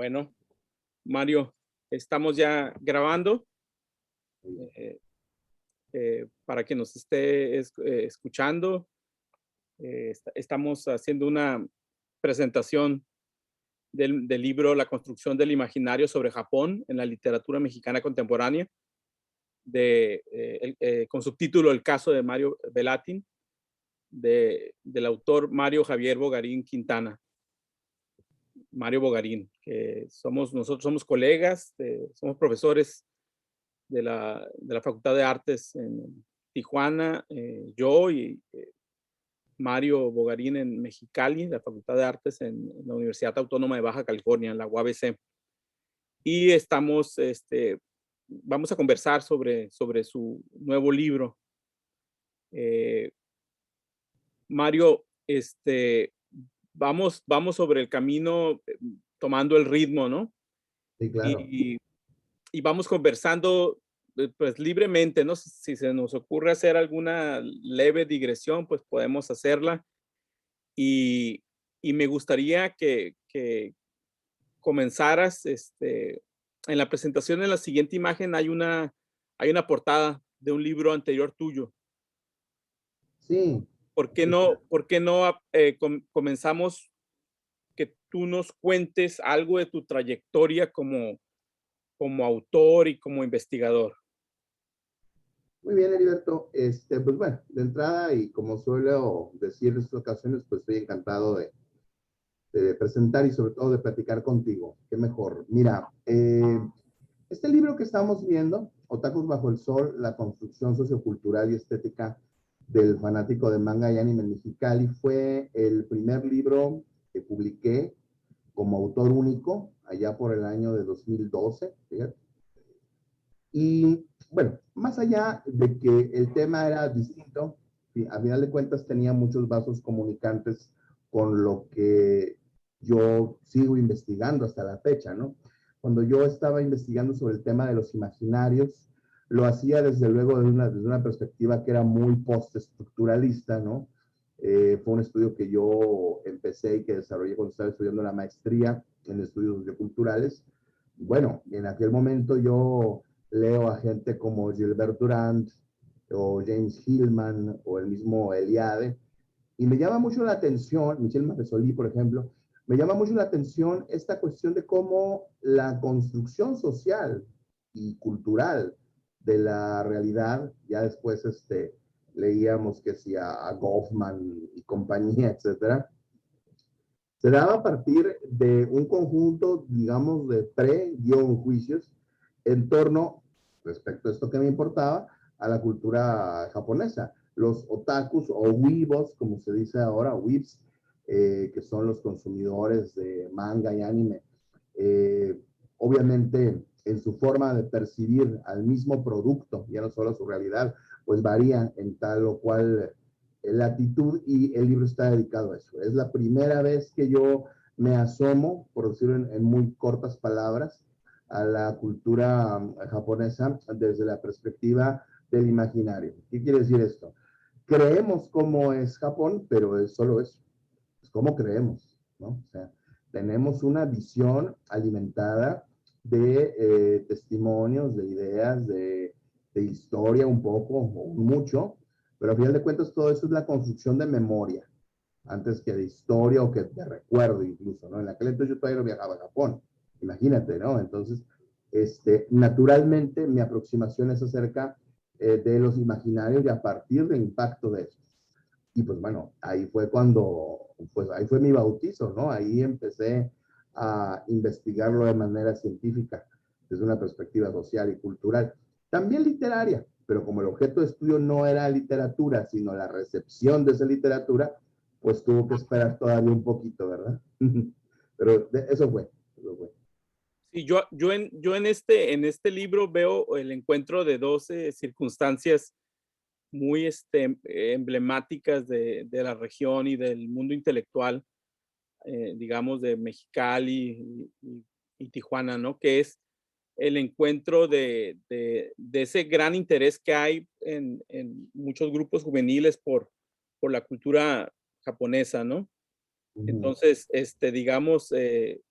Bueno, Mario, estamos ya grabando. eh, para quien nos esté escuchando, estamos haciendo una presentación del libro La construcción del imaginario sobre Japón en la literatura mexicana contemporánea, con subtítulo El caso de Mario Bellatin, del autor Mario Javier Bogarín Quintana. Mario Bogarín, que nosotros somos colegas, somos profesores de la Facultad de Artes en Tijuana, yo y Mario Bogarín en Mexicali, la Facultad de Artes en la Universidad Autónoma de Baja California, en la UABC. Y vamos a conversar sobre su nuevo libro. Mario, vamos sobre el camino, tomando el ritmo, ¿no? Sí, claro. Y vamos conversando pues libremente, ¿no? Si se nos ocurre hacer alguna leve digresión, pues podemos hacerla. Y me gustaría que comenzaras, en la presentación. En la siguiente imagen hay una portada de un libro anterior tuyo. Sí. ¿Por qué no comenzamos que tú nos cuentes algo de tu trayectoria como autor y como investigador? Muy bien, Heriberto. Pues bueno, de entrada, y como suelo decir en estas ocasiones, pues estoy encantado de presentar y sobre todo de platicar contigo. Qué mejor. Mira, este libro que estamos viendo, Otakus bajo el sol, la construcción sociocultural y estética del fanático de manga y anime en Mexicali, fue el primer libro que publiqué como autor único allá por el año de 2012, fíjate. Y bueno, más allá de que el tema era distinto, a final de cuentas tenía muchos vasos comunicantes con lo que yo sigo investigando hasta la fecha, ¿no? Cuando yo estaba investigando sobre el tema de los imaginarios, lo hacía desde luego desde una perspectiva que era muy postestructuralista, ¿no? Fue un estudio que yo empecé y que desarrollé cuando estaba estudiando la maestría en estudios socioculturales. Bueno, en aquel momento yo leo a gente como Gilbert Durant o James Hillman o el mismo Eliade, y me llama mucho la atención, Michel Maffesoli, por ejemplo, me llama mucho la atención esta cuestión de cómo la construcción social y cultural de la realidad, ya después leíamos que si a Goffman y compañía, etcétera, se daba a partir de un conjunto, digamos, de pre-juicios en torno, respecto a esto que me importaba, a la cultura japonesa. Los otakus o weebos, como se dice ahora, weebs, que son los consumidores de manga y anime, obviamente en su forma de percibir al mismo producto, ya no solo su realidad, pues varía en tal o cual latitud, y el libro está dedicado a eso. Es la primera vez que yo me asomo, por decirlo en muy cortas palabras, a la cultura japonesa desde la perspectiva del imaginario. ¿Qué quiere decir esto? Creemos cómo es Japón, pero es solo eso. Es como creemos, ¿no? O sea, tenemos una visión alimentada de testimonios, de ideas, de historia un poco o mucho, pero a final de cuentas todo eso es la construcción de memoria, antes que de historia o que de recuerdo incluso, ¿no? En aquel entonces yo todavía no viajaba a Japón, imagínate, ¿no? Entonces, naturalmente mi aproximación es acerca de los imaginarios y a partir del impacto de eso. Y pues bueno, ahí fue pues ahí fue mi bautizo, ¿no? Ahí empecé a investigarlo de manera científica, desde una perspectiva social y cultural, también literaria, pero como el objeto de estudio no era literatura, sino la recepción de esa literatura, pues tuvo que esperar todavía un poquito, ¿verdad? Pero eso fue. Sí, yo en este libro veo el encuentro de 12 circunstancias muy emblemáticas de la región y del mundo intelectual, digamos, de Mexicali y Tijuana, ¿no? Que es el encuentro de ese gran interés que hay en muchos grupos juveniles por la cultura japonesa, ¿no? Entonces, digamos,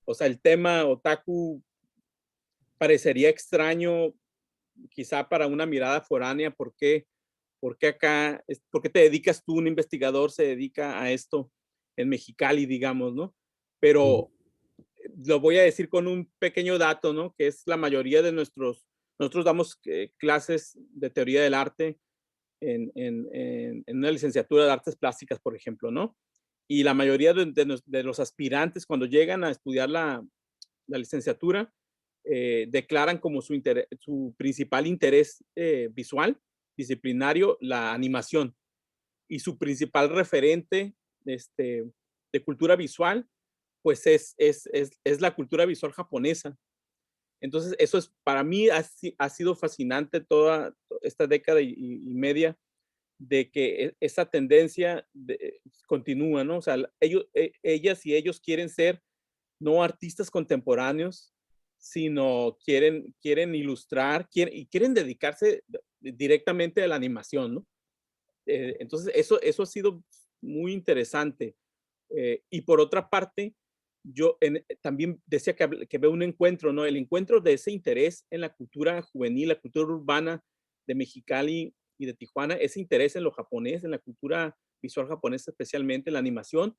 o sea, el tema otaku parecería extraño quizá para una mirada foránea. ¿Por qué acá? ¿Por qué te dedicas tú, un investigador se dedica a esto en Mexicali, digamos, ¿no? Pero lo voy a decir con un pequeño dato, ¿no? Que es la mayoría de nosotros damos clases de teoría del arte en una licenciatura de artes plásticas, por ejemplo, ¿no? Y la mayoría de los aspirantes cuando llegan a estudiar la licenciatura declaran como su principal interés visual, disciplinario, la animación. Y su principal referente de cultura visual, pues es la cultura visual japonesa. Entonces, eso es, para mí ha sido fascinante toda esta década y media de que esa tendencia continúa, ¿no? O sea, ellas y ellos quieren ser no artistas contemporáneos, sino quieren ilustrar, y quieren dedicarse directamente a la animación, ¿no? Entonces, eso ha sido muy interesante. Y por otra parte, yo también decía que veo un encuentro, ¿no? El encuentro de ese interés en la cultura juvenil, la cultura urbana de Mexicali y de Tijuana, ese interés en lo japonés, en la cultura visual japonesa, especialmente en la animación,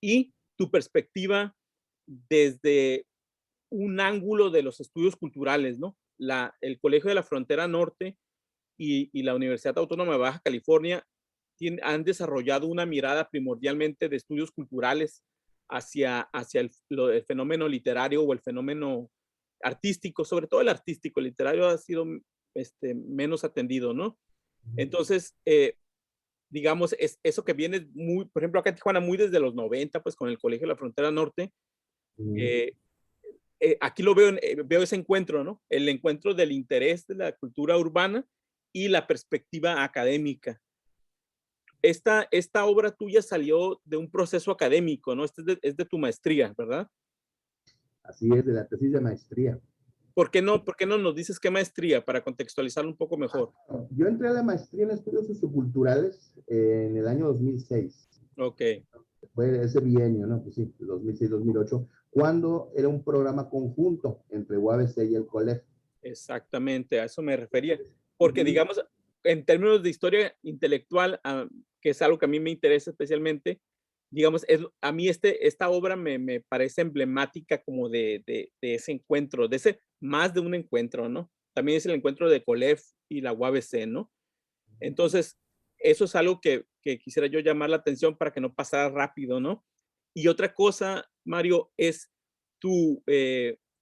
y tu perspectiva desde un ángulo de los estudios culturales, ¿no? El Colegio de la Frontera Norte y la Universidad Autónoma de Baja California han desarrollado una mirada primordialmente de estudios culturales hacia el fenómeno literario o el fenómeno artístico, sobre todo el artístico. El literario ha sido menos atendido, ¿no? Entonces, digamos, eso que viene muy, por ejemplo, acá en Tijuana, muy desde los 90, pues con el Colegio de la Frontera Norte, aquí lo veo, veo ese encuentro, ¿no? El encuentro del interés de la cultura urbana y la perspectiva académica. Esta obra tuya salió de un proceso académico, ¿no? Es de tu maestría, ¿verdad? Así es, de la tesis de maestría. ¿Por qué no nos dices qué maestría para contextualizarlo un poco mejor? Yo entré a la maestría en estudios socioculturales en el año 2006. Ok. Fue ese bienio, ¿no? Pues sí, 2006-2008, cuando era un programa conjunto entre UABC y el COLEF. Exactamente, a eso me refería. Porque, digamos, en términos de historia intelectual, que es algo que a mí me interesa especialmente, digamos, a mí esta obra me parece emblemática como de ese encuentro, de ese más de un encuentro, ¿no? También es el encuentro de COLEF y la UABC, ¿no? Entonces, eso es algo que quisiera yo llamar la atención para que no pasara rápido, ¿no? Y otra cosa, Mario, es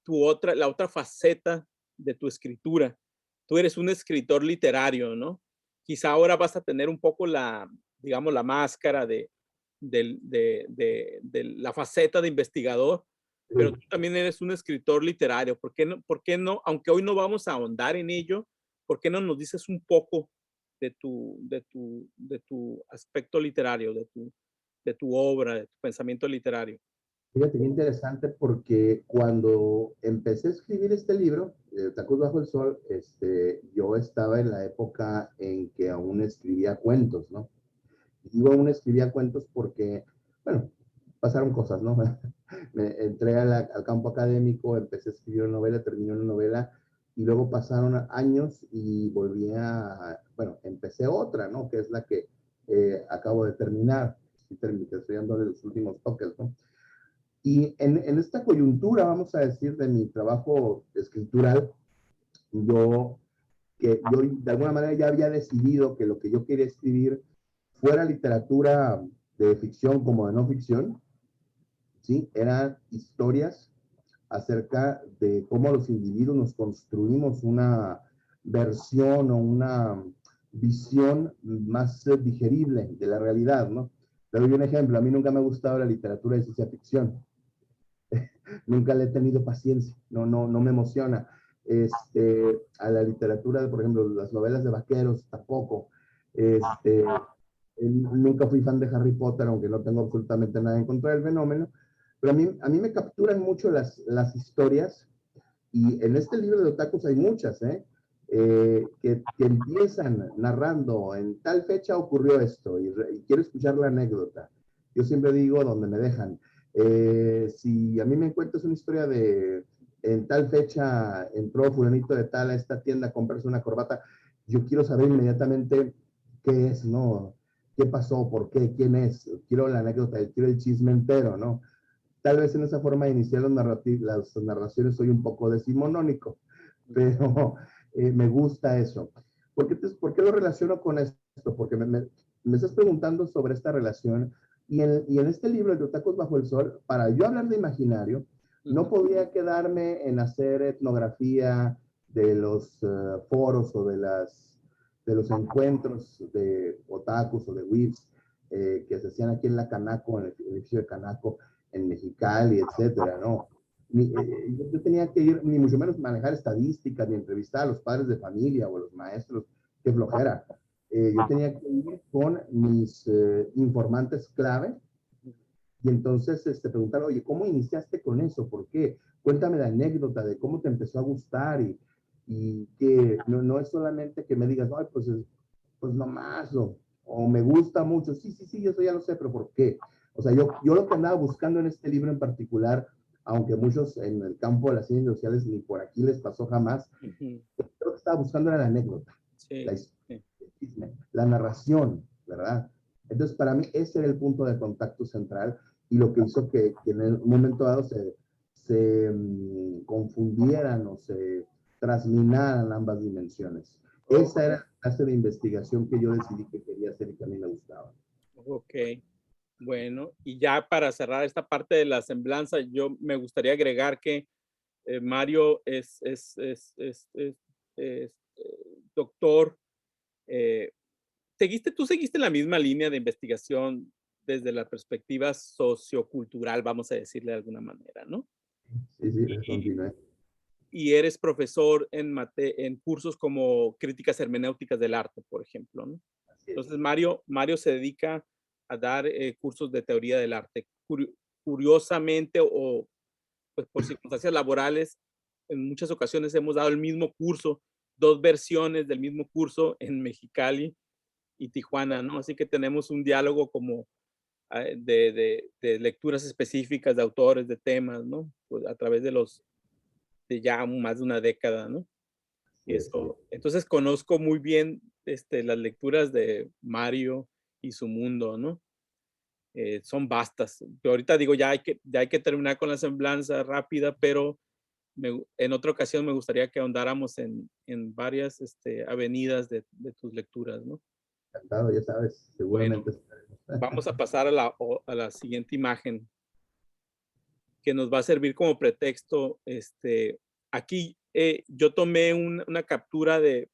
la otra faceta de tu escritura. Tú eres un escritor literario, ¿no? Quizá ahora vas a tener un poco digamos, la máscara de la faceta de investigador, pero tú también eres un escritor literario. Por qué no, aunque hoy no vamos a ahondar en ello, por qué no nos dices un poco de tu aspecto literario, de tu obra, de tu pensamiento literario? Fíjate qué interesante porque cuando empecé a escribir este libro, Tacos bajo el sol, yo estaba en la época en que aún escribía cuentos, ¿no? Y digo aún escribía cuentos porque, bueno, pasaron cosas, ¿no? Me entré al campo académico, empecé a escribir una novela, terminé una novela y luego pasaron años y volví bueno, empecé otra, ¿no? Que es la que acabo de terminar. Estoy dándole los últimos toques, ¿no? Y en esta coyuntura, vamos a decir, de mi trabajo escritural, yo de alguna manera ya había decidido que lo que yo quería escribir fuera literatura de ficción como de no ficción, ¿sí? Eran historias acerca de cómo los individuos nos construimos una versión o una visión más digerible de la realidad, ¿no? Te doy un ejemplo, a mí nunca me ha gustado la literatura de ciencia ficción. Nunca le he tenido paciencia, no me emociona. A la literatura, por ejemplo, las novelas de vaqueros tampoco. Nunca fui fan de Harry Potter, aunque no tengo absolutamente nada en contra del fenómeno, pero a mí me capturan mucho las historias, y en este libro de Otakus hay muchas, que empiezan narrando, en tal fecha ocurrió esto, y quiero escuchar la anécdota. yo siempre digo donde me dejan. Si a mí me encuentras una historia de en tal fecha entró fulanito de tal a esta tienda a comprarse una corbata, yo quiero saber inmediatamente qué es, ¿no? ¿Qué pasó? ¿Por qué? ¿Quién es? Quiero la anécdota, quiero el chisme entero, ¿no? Tal vez en esa forma de iniciar las narraciones soy un poco decimonónico, pero me gusta eso. ¿Por qué lo relaciono con esto? Porque me estás preguntando sobre esta relación y en este libro, de Tacos bajo el sol, para yo hablar de imaginario, no podía quedarme en hacer etnografía de los foros o de los encuentros de otakus o de whips que se hacían aquí en la Canaco, en el edificio de Canaco, en Mexicali, etcétera, ¿no? Yo tenía que ir, ni mucho menos manejar estadísticas, ni entrevistar a los padres de familia o a los maestros, qué flojera. Yo tenía que ir con mis informantes clave y entonces preguntar, oye, ¿cómo iniciaste con eso? ¿Por qué? Cuéntame la anécdota de cómo te empezó a gustar y que no es solamente que me digas, ay, pues nomás, o me gusta mucho. Sí, sí, sí, eso ya lo sé, pero ¿por qué? O sea, yo lo que andaba buscando en este libro en particular, aunque muchos en el campo de las ciencias sociales ni por aquí les pasó jamás, lo que estaba buscando era la anécdota, Sí, la historia, la narración, ¿verdad? Entonces, para mí, ese era el punto de contacto central y lo que hizo que en un momento dado se confundieran o se trasminaran ambas dimensiones. Esa era la clase de investigación que yo decidí que quería hacer y que a mí me gustaba. ok. Bueno, y ya para cerrar esta parte de la semblanza, yo me gustaría agregar que Mario es, doctor. eh, tú seguiste la misma línea de investigación desde la perspectiva sociocultural, vamos a decirle de alguna manera, ¿no? Sí, sí, Y, continué. y eres profesor en cursos como críticas hermenéuticas del arte, por ejemplo, ¿no? Así es. Entonces, Mario se dedica a dar cursos de teoría del arte. Curiosamente, o pues por circunstancias laborales, en muchas ocasiones hemos dado el mismo curso, dos versiones del mismo curso en Mexicali y Tijuana, ¿no? Así que tenemos un diálogo como de lecturas específicas de autores, de temas, ¿no? Pues a través de ya más de una década, ¿no? Así es, sí. Entonces conozco muy bien las lecturas de Mario y su mundo, ¿no? Son vastas. Yo ahorita digo, ya hay que terminar con la semblanza rápida, pero en otra ocasión me gustaría que ahondáramos en varias avenidas de tus lecturas, ¿no? Encantado, ya sabes, Bueno, seguramente. vamos a pasar a la siguiente imagen que nos va a servir como pretexto. Aquí yo tomé una captura de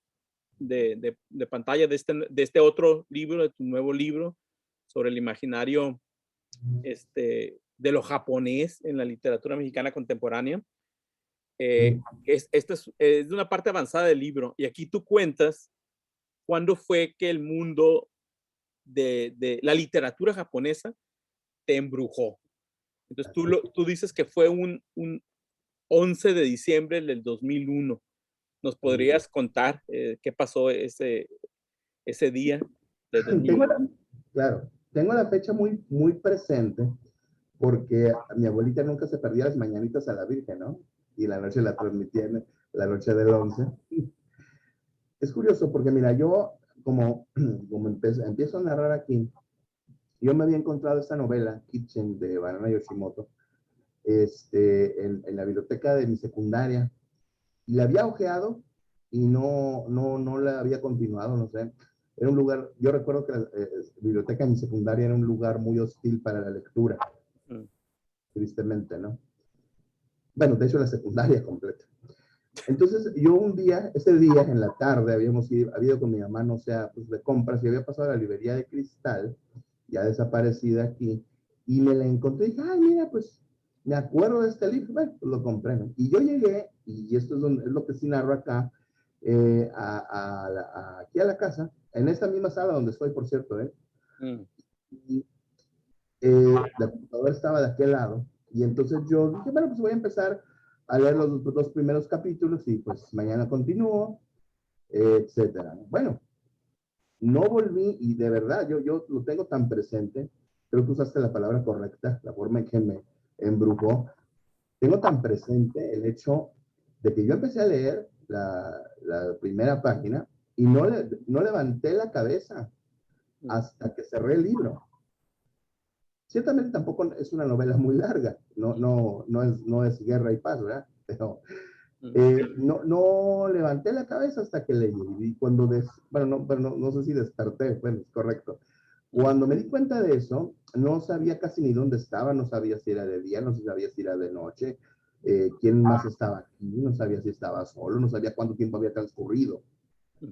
pantalla de este otro libro, de tu nuevo libro, sobre el imaginario de lo japonés en la literatura mexicana contemporánea. Esta es de una parte avanzada del libro y aquí tú cuentas cuándo fue que el mundo de la literatura japonesa te embrujó. Entonces tú dices que fue un 11 de diciembre del 2001. ¿Nos Así es. podrías contar qué pasó ese día de Tengo 2001? claro, tengo la fecha muy, muy presente porque mi abuelita nunca se perdía las mañanitas a la Virgen, ¿no? Y la noche la transmitía en la noche del 11. Es curioso porque, mira, yo como empiezo a narrar aquí, yo me había encontrado esta novela, Kitchen, de Banana Yoshimoto, en la biblioteca de mi secundaria. Y la había ojeado y no la había continuado, no sé. Era un lugar, yo recuerdo que la biblioteca de mi secundaria era un lugar muy hostil para la lectura, Mm. tristemente, ¿no? Bueno, de hecho la secundaria completa. Entonces yo un día, ese día en la tarde, habíamos ido con mi mamá, no sé, pues de compras y había pasado a la librería de Cristal, ya desaparecida aquí, y me la encontré y dije, ay, mira, pues me acuerdo de este libro, bueno, pues lo compré, ¿no? Y yo llegué, y esto es lo que sí narro acá, aquí a la casa, en esta misma sala donde estoy, por cierto, ¿eh? Mm. Y la computadora estaba de aquel lado, y entonces yo dije, bueno, pues voy a empezar a leer los dos primeros capítulos y pues mañana continúo, etcétera. Bueno, no volví y de verdad yo lo tengo tan presente, creo que usaste la palabra correcta, la forma en que me embrujó. Tengo tan presente el hecho de que yo empecé a leer la primera página y no levanté la cabeza hasta que cerré el libro. Ciertamente tampoco es una novela muy larga, no es Guerra y Paz, ¿verdad? Pero no levanté la cabeza hasta que leí. Y cuando, no sé si desperté, bueno, es correcto. Cuando me di cuenta de eso, no sabía casi ni dónde estaba, no sabía si era de día, no sabía si era de noche, quién más estaba aquí, no sabía si estaba solo, no sabía cuánto tiempo había transcurrido.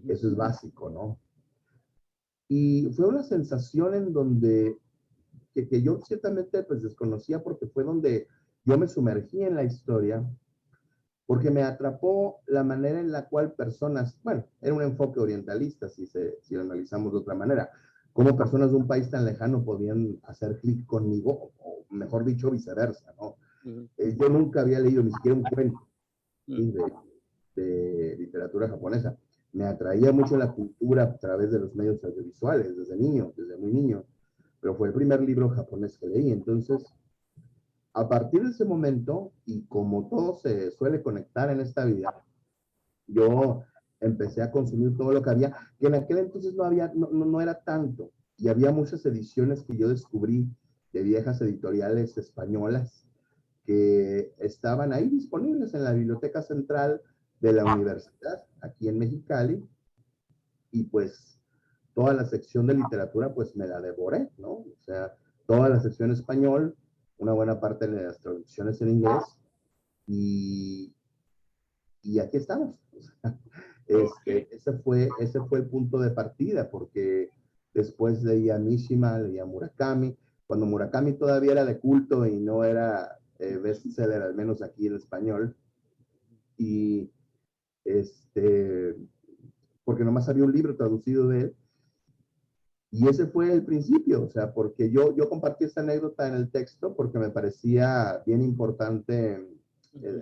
Eso es básico, ¿no? Y fue una sensación en donde que yo ciertamente pues desconocía porque fue donde yo me sumergí en la historia, porque me atrapó la manera en la cual personas, bueno, era un enfoque orientalista si lo analizamos de otra manera, cómo personas de un país tan lejano podían hacer clic conmigo, o mejor dicho, viceversa, ¿no? Yo nunca había leído ni siquiera un cuento, ¿sí? de literatura japonesa. Me atraía mucho la cultura a través de los medios audiovisuales, desde niño, desde muy niño, pero fue el primer libro japonés que leí. Entonces, a partir de ese momento, y como todo se suele conectar en esta vida, yo empecé a consumir todo lo que había, que en aquel entonces no era tanto, y había muchas ediciones que yo descubrí de viejas editoriales españolas que estaban ahí disponibles en la Biblioteca Central de la Universidad, aquí en Mexicali, y pues toda la sección de literatura pues me la devoré, ¿no? O sea, toda la sección español, una buena parte de las traducciones en inglés, y, y aquí estamos. Ese fue el punto de partida, porque después leía Mishima, leía Murakami, cuando Murakami todavía era de culto y no era bestseller, al menos aquí en español, y porque nomás había un libro traducido de él, y ese fue el principio, o sea, porque yo compartí esta anécdota en el texto porque me parecía bien importante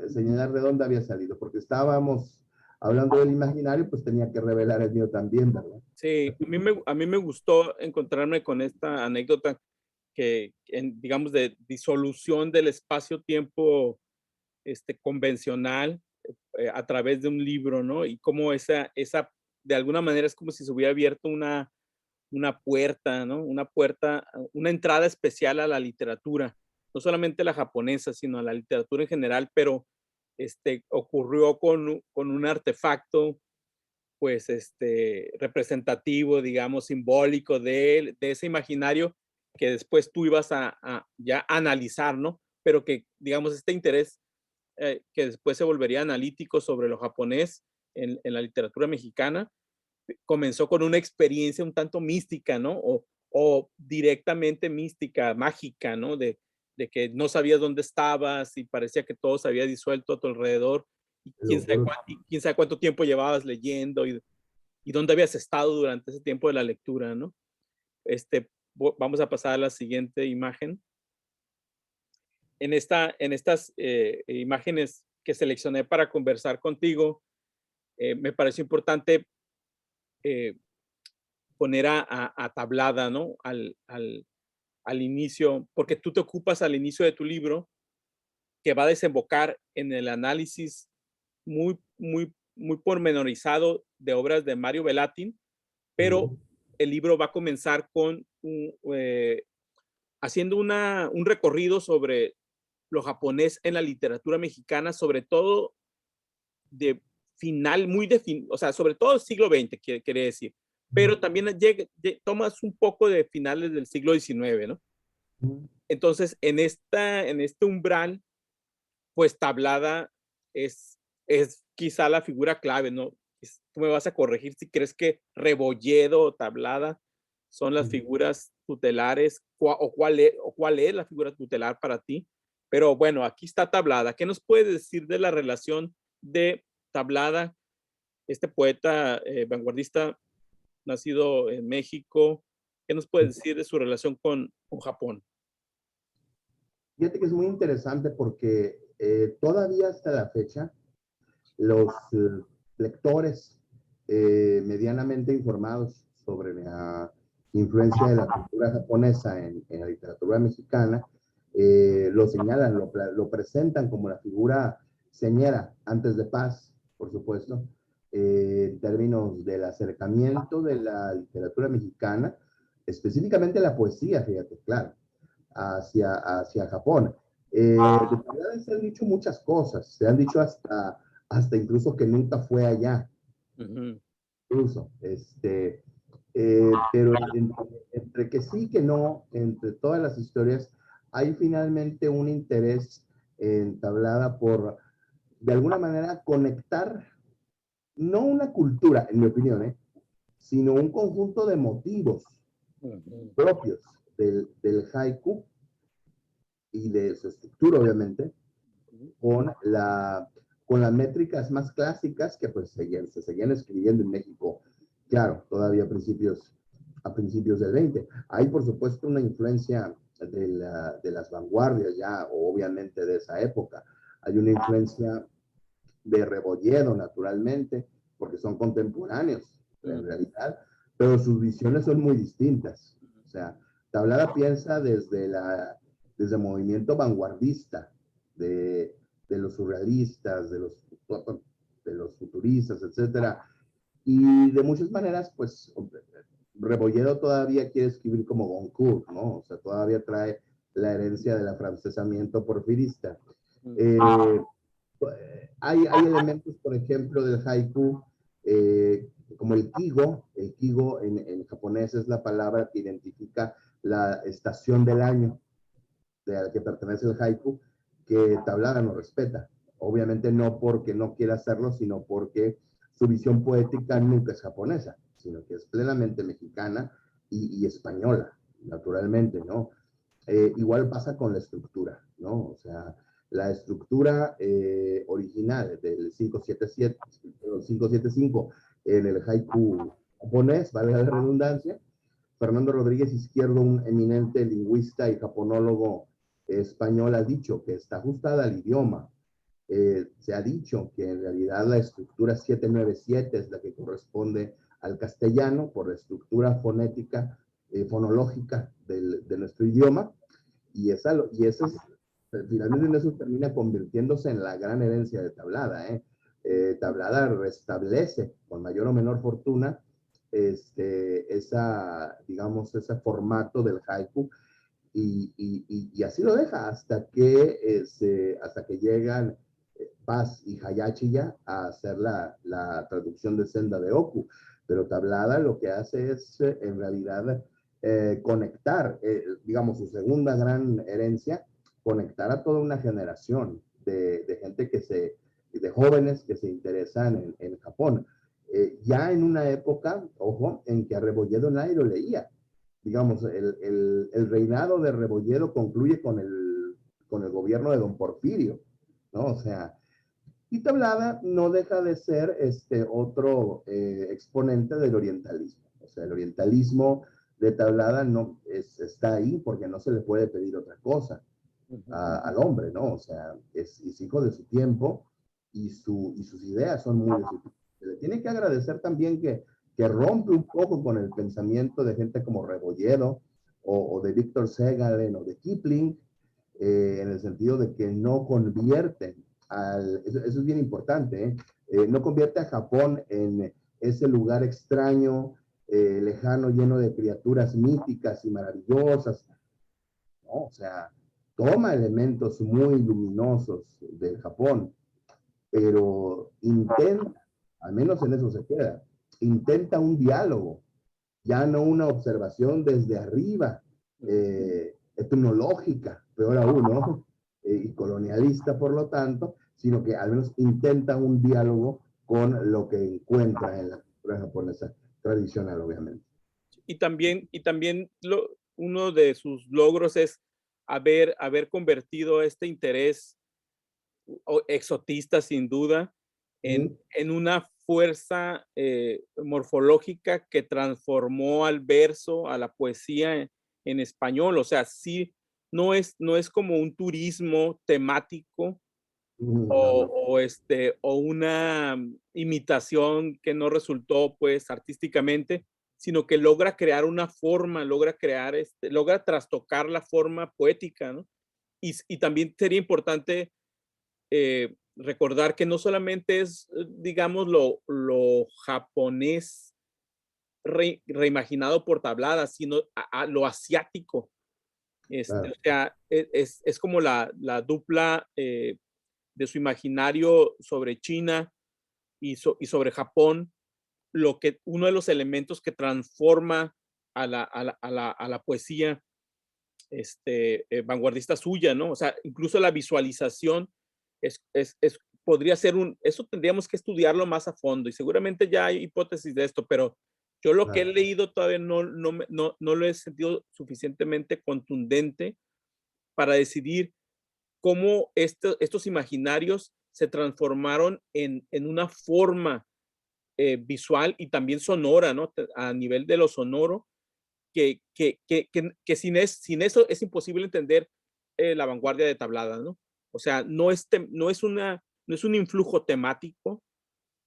señalar de dónde había salido, porque estábamos hablando del imaginario, pues tenía que revelar el mío también, ¿verdad? Sí, a mí me gustó encontrarme con esta anécdota digamos, de disolución del espacio-tiempo convencional a través de un libro, ¿no? Y cómo de alguna manera es como si se hubiera abierto una puerta, ¿no? Una puerta, una entrada especial a la literatura, no solamente la japonesa, sino a la literatura en general, pero ocurrió con un artefacto, pues, representativo, digamos, simbólico de ese imaginario que después tú ibas a ya analizar, ¿no? Pero que, digamos, este interés que después se volvería analítico sobre lo japonés en la literatura mexicana, comenzó con una experiencia un tanto mística, ¿no? O directamente mística, mágica, ¿no? De que no sabías dónde estabas y parecía que todo se había disuelto a tu alrededor y quién sabe cuánto tiempo llevabas leyendo y dónde habías estado durante ese tiempo de la lectura, ¿no? Vamos a pasar a la siguiente imagen. En estas imágenes que seleccioné para conversar contigo, me pareció importante poner a Tablada, ¿no? Al inicio, porque tú te ocupas al inicio de tu libro que va a desembocar en el análisis muy pormenorizado de obras de Mario Bellatin, pero el libro va a comenzar con haciendo un recorrido sobre lo japonés en la literatura mexicana, sobre todo de final, o sea, sobre todo el siglo XX, quiere decir, pero también tomas un poco de finales del siglo XIX, ¿no? Entonces, en este umbral, pues Tablada es quizá la figura clave, ¿no? Tú me vas a corregir si crees que Rebolledo o Tablada son las figuras tutelares o cuál es la figura tutelar para ti. Pero bueno, aquí está Tablada. ¿Qué nos puedes decir de la relación de Tablada, este poeta vanguardista nacido en México? ¿Qué nos puedes decir de su relación con Japón? Fíjate que es muy interesante porque todavía hasta la fecha los lectores medianamente informados sobre la influencia de la cultura japonesa en la literatura mexicana, lo señalan, lo presentan como la figura señera antes de paz, por supuesto, en términos del acercamiento de la literatura mexicana, específicamente la poesía, fíjate, claro, hacia Japón. De verdad se han dicho muchas cosas, se han dicho hasta incluso que nunca fue allá, incluso, pero entre que sí que no, entre todas las historias, hay finalmente un interés entablada por, de alguna manera, conectar, no una cultura, en mi opinión, sino un conjunto de motivos propios del haiku y de su estructura, obviamente, con, con las métricas más clásicas que pues se seguían escribiendo en México, claro, todavía a principios del 20. Hay, por supuesto, una influencia de las vanguardias ya, obviamente, de esa época. Hay una influencia de Rebolledo, naturalmente, porque son contemporáneos, en realidad, pero sus visiones son muy distintas. O sea, Tablada piensa desde el movimiento vanguardista, de los surrealistas, de los futuristas, etcétera, y de muchas maneras, pues, Rebolledo todavía quiere escribir como Goncourt, ¿no? O sea, todavía trae la herencia del afrancesamiento porfirista. Eh, hay elementos, por ejemplo, del haiku, como el kigo en japonés es la palabra que identifica la estación del año de la que pertenece el haiku, que Tablada no respeta. Obviamente no porque no quiera hacerlo, sino porque su visión poética nunca es japonesa, sino que es plenamente mexicana y española, naturalmente, ¿no? Igual pasa con la estructura, ¿no? O sea, la estructura original del 577, 575 en el haiku japonés, vale la redundancia. Fernando Rodríguez Izquierdo, un eminente lingüista y japonólogo español, ha dicho que está ajustada al idioma. Se ha dicho que en realidad la estructura 797 es la que corresponde al castellano por la estructura fonética, fonológica de nuestro idioma, y eso es, finalmente en eso termina convirtiéndose en la gran herencia de Tablada. Tablada restablece con mayor o menor fortuna digamos, ese formato del haiku y así lo deja hasta que llegan Paz y Hayachiya a hacer la traducción de Senda de Oku. Pero Tablada lo que hace es en realidad conectar, digamos, su segunda gran herencia, conectar a toda una generación de gente de jóvenes que se interesan en Japón. Ya en una época, ojo, en que a Rebolledo nadie lo leía. Digamos, el reinado de Rebolledo concluye con el gobierno de don Porfirio, ¿no? O sea, y Tablada no deja de ser otro exponente del orientalismo. O sea, el orientalismo de Tablada no está ahí porque no se le puede pedir otra cosa al hombre, ¿no? O sea, es hijo de su tiempo y sus ideas son muy de su tiempo. Se le tiene que agradecer también que rompe un poco con el pensamiento de gente como Rebolledo o de Víctor Segalen o de Kipling, en el sentido de que no convierten eso es bien importante, no convierte a Japón en ese lugar extraño, lejano, lleno de criaturas míticas y maravillosas, ¿no? O sea, toma elementos muy luminosos del Japón, pero intenta, al menos en eso se queda, intenta un diálogo, ya no una observación desde arriba, etnológica, peor aún, ¿no? Y colonialista, por lo tanto, sino que al menos intenta un diálogo con lo que encuentra en la cultura japonesa tradicional, obviamente. Y también uno de sus logros es haber convertido este interés exotista, sin duda, en una fuerza morfológica que transformó al verso, a la poesía en español. O sea, sí, no es como un turismo temático No, no. o una imitación que no resultó, pues, artísticamente, sino que logra crear una forma, logra logra trastocar la forma poética, ¿no? Y también sería importante recordar que no solamente es, digamos, lo japonés reimaginado por Tablada, sino lo asiático. Claro. O sea, es como la dupla de su imaginario sobre China y sobre Japón, uno de los elementos que transforma a la poesía vanguardista suya, ¿no? O sea, incluso la visualización podría ser eso tendríamos que estudiarlo más a fondo y seguramente ya hay hipótesis de esto, pero yo lo que he Claro. leído todavía no lo he sentido suficientemente contundente para decidir cómo estos imaginarios se transformaron en una forma visual y también sonora, ¿no? A nivel de lo sonoro, que sin eso es imposible entender la vanguardia de Tablada, ¿no? O sea, no es un influjo temático,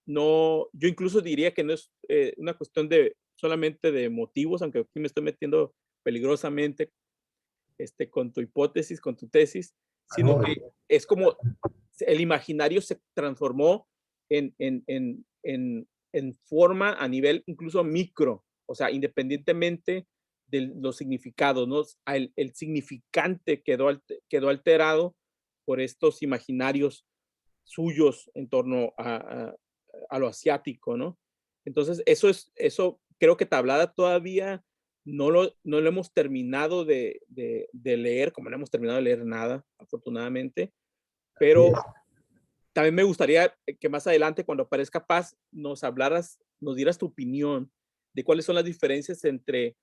no, yo incluso diría que no es una cuestión solamente de motivos, aunque aquí me estoy metiendo peligrosamente con tu hipótesis, con tu tesis, Ah, sino no, que es como el imaginario se transformó en, en, en, en forma a nivel incluso micro, o sea, independientemente de los significados, ¿no? El significante quedó alterado por estos imaginarios suyos en torno a lo asiático, ¿no? Entonces, eso creo que Tablada todavía no lo hemos terminado de leer, como no hemos terminado de leer nada, afortunadamente, así pero es. también me gustaría que más adelante, cuando aparezca Paz, nos dieras tu opinión de cuáles son las diferencias entre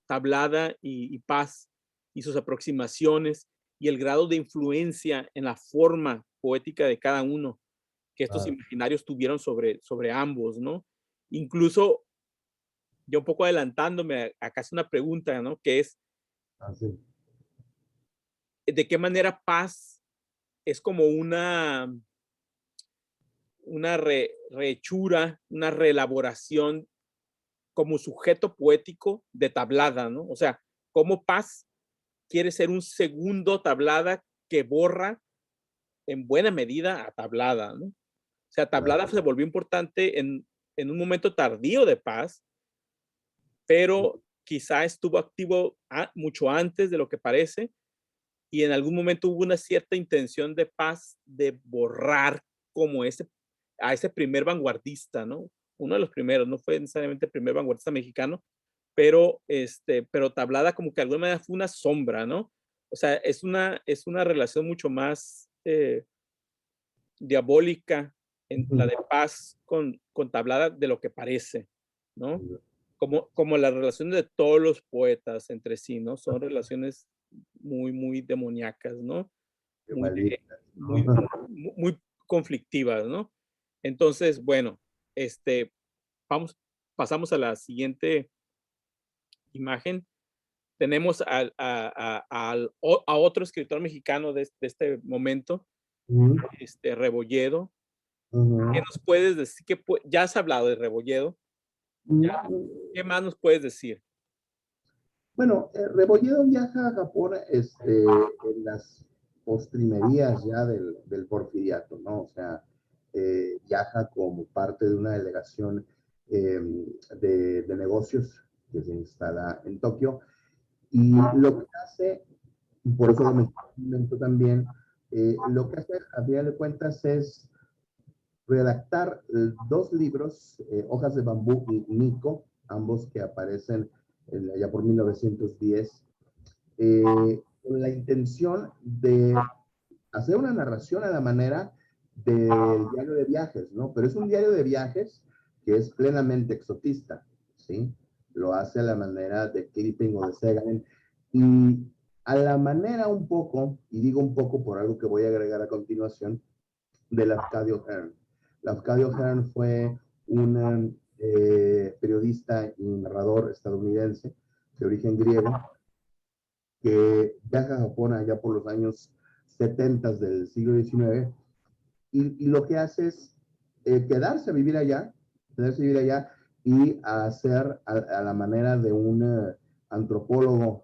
Tablada y Paz y sus aproximaciones y el grado de influencia en la forma poética de cada uno que estos Claro. imaginarios tuvieron sobre ambos, ¿no? Incluso, yo un poco adelantándome a casi una pregunta, ¿no? Que es, Así. ¿de qué manera Paz es como una rehechura, una reelaboración como sujeto poético de Tablada, ¿no? O sea, cómo Paz quiere ser un segundo Tablada que borra en buena medida a Tablada, ¿no? O sea, Claro. Tablada se volvió importante en un momento tardío de Paz, pero quizá estuvo activo mucho antes de lo que parece y en algún momento hubo una cierta intención de Paz de borrar como a ese primer vanguardista, ¿no? Uno de los primeros, no fue necesariamente el primer vanguardista mexicano, pero Tablada como que de alguna manera fue una sombra, ¿no? O sea, es una relación mucho más diabólica en la Ujú. de Paz con Tablada de lo que parece, ¿no? Como las relaciones de todos los poetas entre sí, ¿no? Son relaciones muy demoníacas, ¿no? Qué Muy, malitas, muy, ¿no? muy conflictivas, ¿no? Entonces, bueno, este, pasamos a la siguiente imagen. Tenemos a otro escritor mexicano de este momento, Ujú, Rebolledo. ¿Qué ujú. nos puedes decir? Ya has hablado de Rebolledo. Ya, Mm, ¿qué más nos puedes decir? Bueno, Rebolledo viaja a Japón en las postrimerías ya del porfiriato, ¿no? O sea, viaja como parte de una delegación eh, de negocios que se instala en Tokio. Y lo que hace, por eso lo menciono también, lo que hace a final de cuentas es redactar dos libros, Hojas de Bambú y Nico, ambos que aparecen allá por 1910, con la intención de hacer una narración a la manera del diario de viajes, ¿no? Pero es un diario de viajes que es plenamente exotista, ¿sí? Lo hace a la manera de Kipling o de Segan y a la manera un poco, y digo un poco por algo que voy a agregar a continuación, de Lafcadio Hearn. Lafcadio Hearn fue un periodista y narrador estadounidense de origen griego que viaja a Japón allá por los años 70 del siglo XIX y lo que hace es quedarse a vivir allá y a hacer a la manera de un antropólogo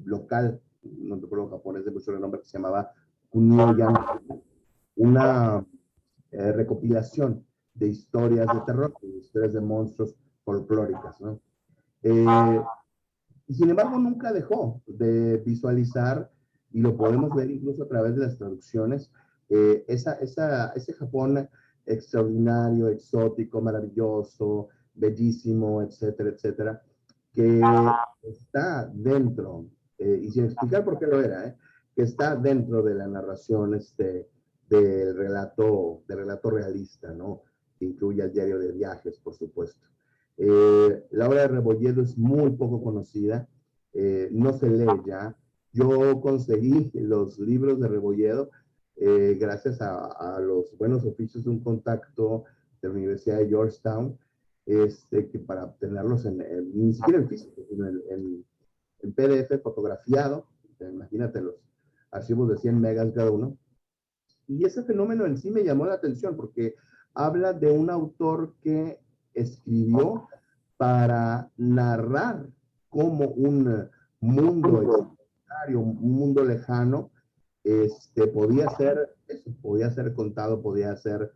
local, un antropólogo japonés de mucho renombre que se llamaba Kunio Yan, una recopilación de historias de terror, de historias de monstruos folclóricas, ¿no? Y sin embargo, nunca dejó de visualizar, y lo podemos ver incluso a través de las traducciones, ese Japón extraordinario, exótico, maravilloso, bellísimo, etcétera, etcétera, que está dentro, y sin explicar por qué lo era, que está dentro de la narración del relato realista, ¿no? Que incluye el diario de viajes, por supuesto. La obra de Rebolledo es muy poco conocida, no se lee ya. Yo conseguí los libros de Rebolledo gracias a los buenos oficios de un contacto de la Universidad de Georgetown, que para obtenerlos ni siquiera en físico, sino en PDF fotografiado. Imagínate los archivos de 100 megas cada uno. Y ese fenómeno en sí me llamó la atención porque habla de un autor que escribió para narrar cómo un mundo extraordinario, un mundo lejano, podía ser eso, podía ser contado, podía ser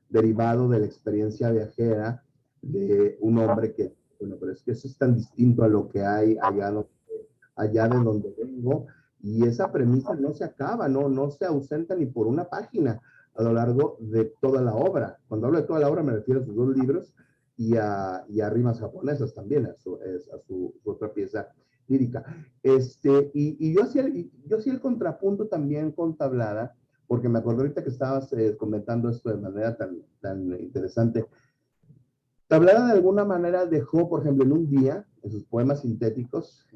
derivado de la experiencia viajera de un hombre que, bueno, pero es que eso es tan distinto a lo que hay allá de donde vengo, y esa premisa no se acaba, no se ausenta ni por una página a lo largo de toda la obra. Cuando hablo de toda la obra me refiero a sus 2 libros y a rimas japonesas también, a su otra pieza lírica. Y yo hacía el contrapunto también con Tablada, porque me acuerdo ahorita que estabas comentando esto de manera tan interesante. Tablada de alguna manera dejó, por ejemplo, en un día, en sus poemas sintéticos,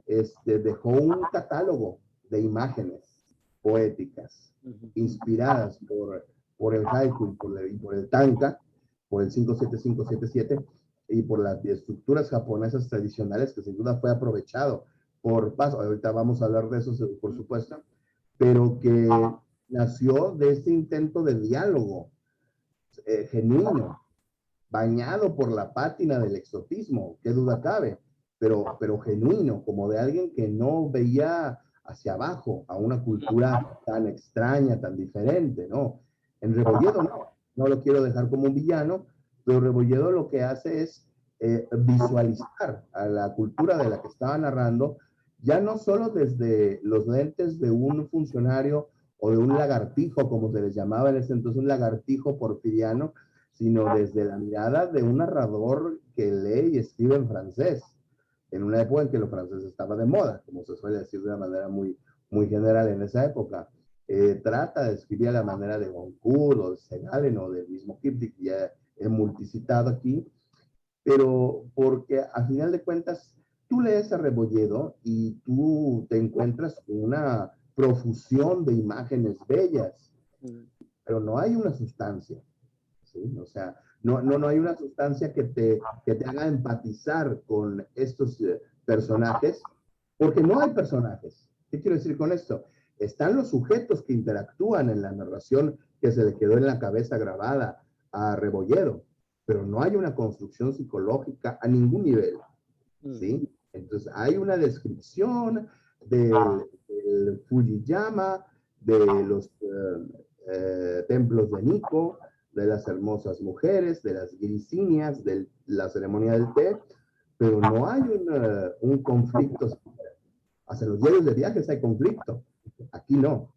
dejó un catálogo de imágenes poéticas inspiradas por el haiku y por el tanka, por el 57577 y por las estructuras japonesas tradicionales, que sin duda fue aprovechado por Paz. Ahorita vamos a hablar de eso, por supuesto, pero que nació de este intento de diálogo genuino, bañado por la pátina del exotismo, qué duda cabe, pero genuino, como de alguien que no veía hacia abajo a una cultura tan extraña, tan diferente, ¿no? En Rebolledo no lo quiero dejar como un villano, pero Rebolledo lo que hace es visualizar a la cultura de la que estaba narrando, ya no solo desde los lentes de un funcionario o de un lagartijo, como se les llamaba en ese entonces, un lagartijo porfiriano, sino desde la mirada de un narrador que lee y escribe en francés, en una época en que lo francés estaba de moda, como se suele decir de una manera muy general en esa época. Trata de escribir a la manera de Goncourt o de Segalen o del mismo Kipling, que ya he multicitado aquí, pero porque a final de cuentas tú lees a Rebolledo y tú te encuentras con una profusión de imágenes bellas, pero no hay una sustancia. ¿Sí? O sea, no hay una sustancia que te haga empatizar con estos personajes, porque no hay personajes. ¿Qué quiero decir con esto? Están los sujetos que interactúan en la narración que se le quedó en la cabeza grabada a Rebolledo, pero no hay una construcción psicológica a ningún nivel. ¿Sí? Entonces, hay una descripción del Fujiyama, de los templos de Nikko, de las hermosas mujeres, de las glicinias, de la ceremonia del té, pero no hay un conflicto. Hacia los diarios de viajes hay conflicto, aquí no.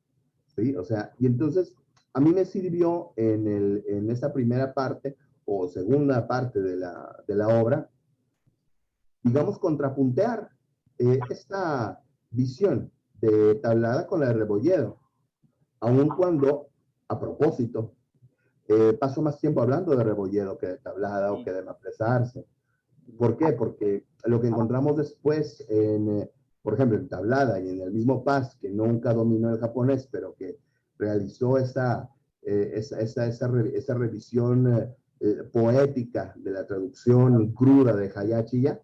¿Sí? O sea, y entonces a mí me sirvió en esta primera parte o segunda parte de la obra, digamos, contrapuntear esta visión de Tablada con la de Rebolledo, aun cuando, a propósito, paso más tiempo hablando de Rebolledo que de Tablada o que de Mapresarse. ¿Por qué? Porque lo que encontramos después, por ejemplo, en Tablada y en el mismo Paz, que nunca dominó el japonés, pero que realizó esa revisión poética de la traducción cruda de Hayachiya,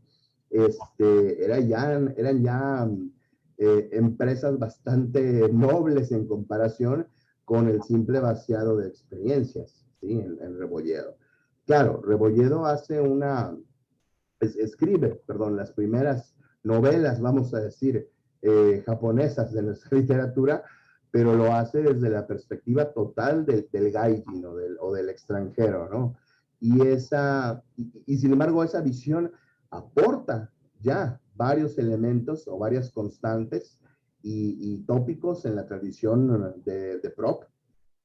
eran ya empresas bastante nobles en comparación con el simple vaciado de experiencias, ¿sí? En Rebolledo. Claro, Rebolledo hace escribe, perdón, las primeras novelas, vamos a decir, japonesas de nuestra literatura, pero lo hace desde la perspectiva total del gaijin o del extranjero, ¿no? Y sin embargo, esa visión aporta ya varios elementos o varias constantes y tópicos en la tradición de Prop,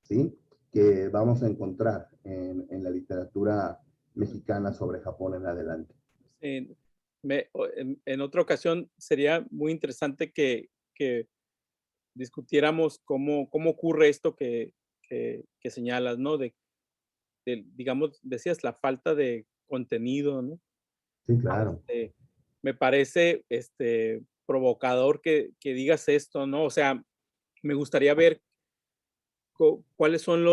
¿sí? Que vamos a encontrar en la literatura mexicana sobre Japón en adelante. Sí, en otra ocasión sería muy interesante que discutiéramos cómo ocurre esto que señalas, ¿no? Digamos, decías, la falta de contenido, ¿no? Sí, claro. Me parece, provocador que digas esto, ¿no? O sea, me gustaría ver cuáles son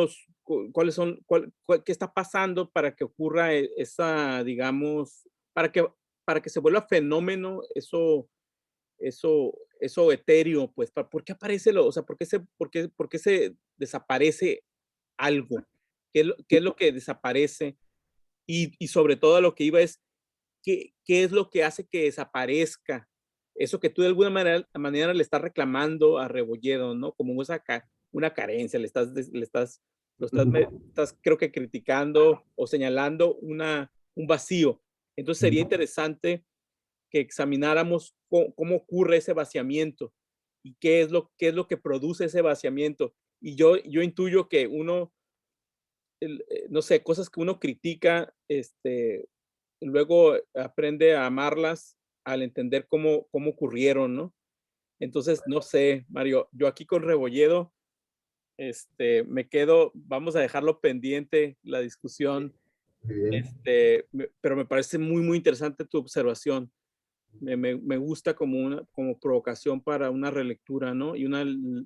cuáles son, qué está pasando para que ocurra esa, digamos, para que se vuelva fenómeno eso etéreo, pues, ¿por qué aparece o sea, por qué se desaparece algo? Qué es lo que desaparece? Y sobre todo a lo que iba es, ¿qué es lo que hace que desaparezca? Eso que tú de alguna manera le estás reclamando a Rebolledo, ¿no? Como una carencia, estás creo que criticando o señalando un vacío. Entonces sería interesante que examináramos cómo ocurre ese vaciamiento y qué es lo que produce ese vaciamiento. Y yo intuyo que uno, no sé, cosas que uno critica, luego aprende a amarlas al entender cómo ocurrieron, ¿no? Entonces, no sé, Mario, yo aquí con Rebolledo, me quedo, vamos a dejarlo pendiente la discusión, Muy bien. pero me parece muy interesante tu observación. Me gusta como provocación para una relectura, ¿no? Y una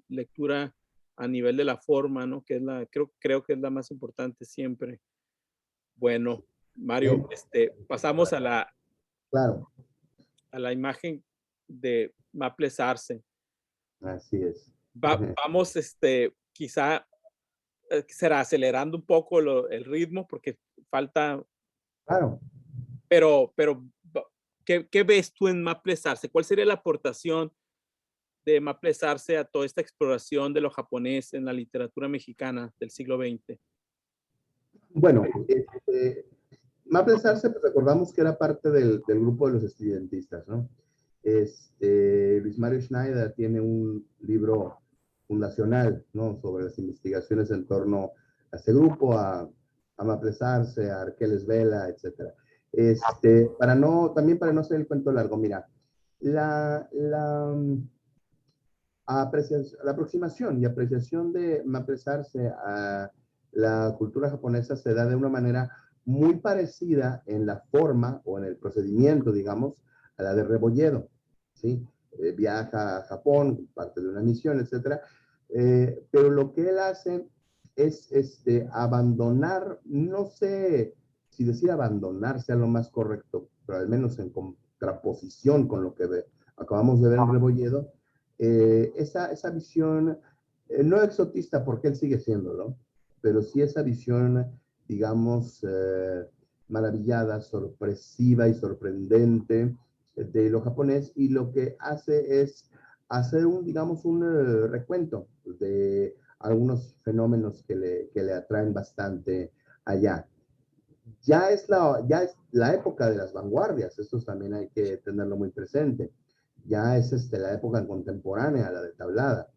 lectura a nivel de la forma, ¿no? Que es creo que es la más importante siempre. Bueno, Mario, Bien, pasamos claro, a la imagen de Maples Arce. así es. Vamos, quizá, será acelerando un poco el ritmo porque falta, Claro, pero ¿qué ves tú en Maples Arce? ¿Cuál sería la aportación de Maples Arce a toda esta exploración de lo japonés en la literatura mexicana del siglo XX? bueno, Maple Sarce, pues recordamos que era parte del grupo de los estudiantistas, ¿no? Luis Mario Schneider tiene un libro fundacional, ¿no? Sobre las investigaciones en torno a este grupo, a Maple Sarce, a Arqueles Vela, etcétera. También para no hacer el cuento largo, mira, la la aproximación y apreciación de Maples-Arce a la cultura japonesa se da de una manera muy parecida en la forma o en el procedimiento, digamos, a la de Rebolledo, ¿sí? Viaja a Japón, parte de una misión, etcétera. Pero lo que él hace es abandonar, no sé si decir abandonar sea lo más correcto, pero al menos en contraposición con lo que acabamos de ver en Rebolledo, esa visión, no exotista porque él sigue siéndolo, pero sí esa visión, digamos, maravillada, sorpresiva y sorprendente de lo japonés, y lo que hace es hacer digamos, un recuento de algunos fenómenos que le atraen bastante allá. Ya es la época de las vanguardias, esto también hay que tenerlo muy presente. Ya es la época contemporánea, la de Tablada.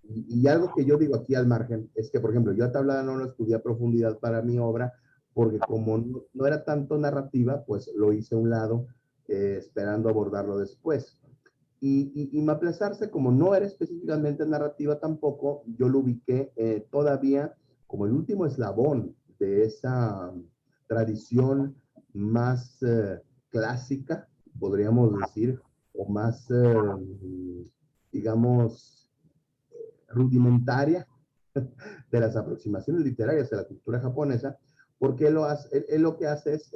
Y algo que yo digo aquí al margen es que, por ejemplo, yo a Tablada no lo estudié a profundidad para mi obra, porque como no era tanto narrativa, pues lo hice a un lado, esperando abordarlo después. Y Maplazarse, como no era específicamente narrativa tampoco, yo lo ubiqué todavía como el último eslabón de esa tradición más clásica, podríamos decir, o más, digamos, rudimentaria de las aproximaciones literarias a la cultura japonesa, porque él lo que hace es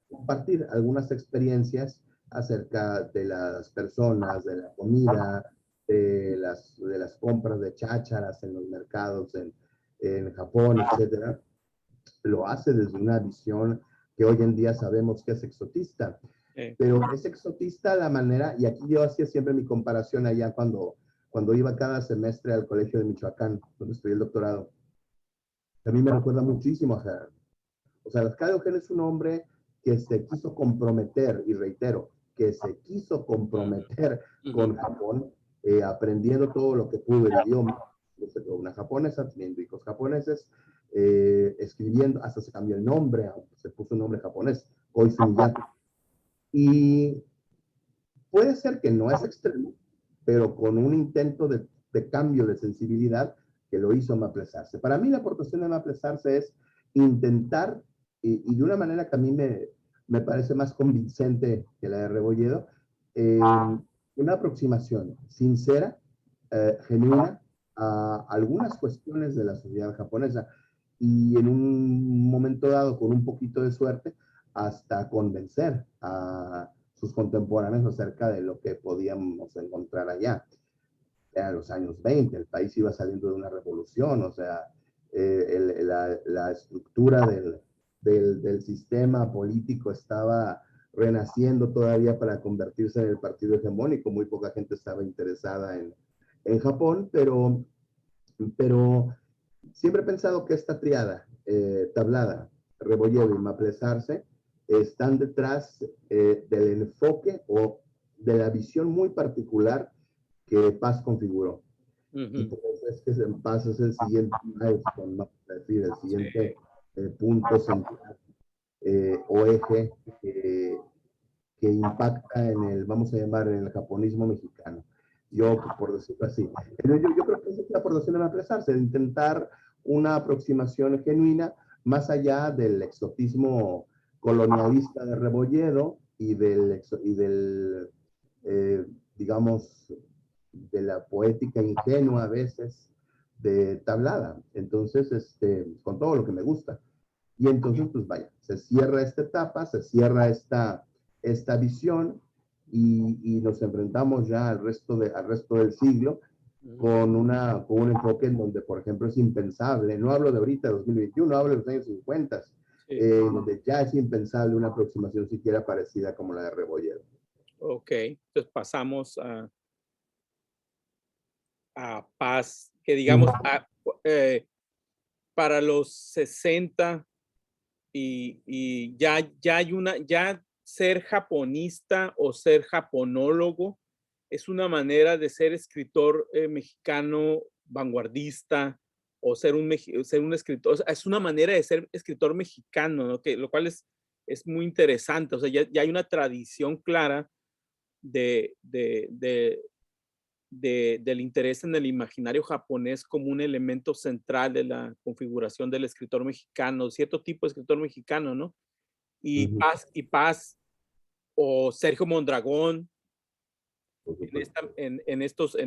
compartir algunas experiencias acerca de las personas, de la comida, de las compras de chácharas en los mercados en Japón, etcétera. lo hace desde una visión que hoy en día sabemos que es exotista. Pero es exotista la manera, y aquí yo hacía siempre mi comparación allá cuando iba cada semestre al Colegio de Michoacán, donde estudié el doctorado. A mí me recuerda muchísimo a Gerardo. O sea, Lascano Eugenio es un hombre que se quiso comprometer, y reitero, que se quiso comprometer con Japón, aprendiendo todo lo que pudo el idioma. Una japonesa, teniendo hijos japoneses, escribiendo, hasta se cambió el nombre, se puso un nombre japonés, Koizumi Miyake. Y puede ser que no es extremo, pero con un intento de cambio de sensibilidad que lo hizo Maplesarse. Para mí la aportación de Maplesarse es intentar, y de una manera que a mí me parece más convincente que la de Rebolledo, una aproximación sincera, genuina, a algunas cuestiones de la sociedad japonesa, y en un momento dado, con un poquito de suerte, hasta convencer a sus contemporáneos acerca de lo que podíamos encontrar allá. Eran los años 20, el país iba saliendo de una revolución, o sea, la estructura del sistema político estaba renaciendo todavía para convertirse en el partido hegemónico. Muy poca gente estaba interesada en Japón, pero siempre he pensado que esta triada, Tablada, Rebolledo y Maplesarse, están detrás del enfoque o de la visión muy particular que Paz configuró. Y por eso es que Paz es el siguiente milestone, ¿no? Es decir, el siguiente punto central o eje que impacta en el, vamos a llamar, en el japonismo mexicano. Yo, por decirlo así. Pero yo creo que esa es la aportación de Maplesarse, de intentar una aproximación genuina más allá del exotismo colonialista de Rebolledo y del digamos, de la poética ingenua a veces de Tablada. Entonces, con todo lo que me gusta. Y entonces, pues vaya, se cierra esta etapa, se cierra esta visión y nos enfrentamos ya al resto del siglo con un enfoque en donde, por ejemplo, es impensable, no hablo de ahorita, 2021, hablo de los años 50, donde ya es impensable una aproximación siquiera parecida como la de Rebolledo. Ok, entonces pasamos a Paz, que digamos, para los 60 y ya hay ya ser japonista o ser japonólogo es una manera de ser escritor mexicano vanguardista o ser un escritor, o sea, es una manera de ser escritor mexicano, ¿no? Lo cual es muy interesante, o sea, ya hay una tradición clara del interés en el imaginario japonés como un elemento central de la configuración del escritor mexicano, cierto tipo de escritor mexicano, ¿no? Y Paz o Sergio Mondragón,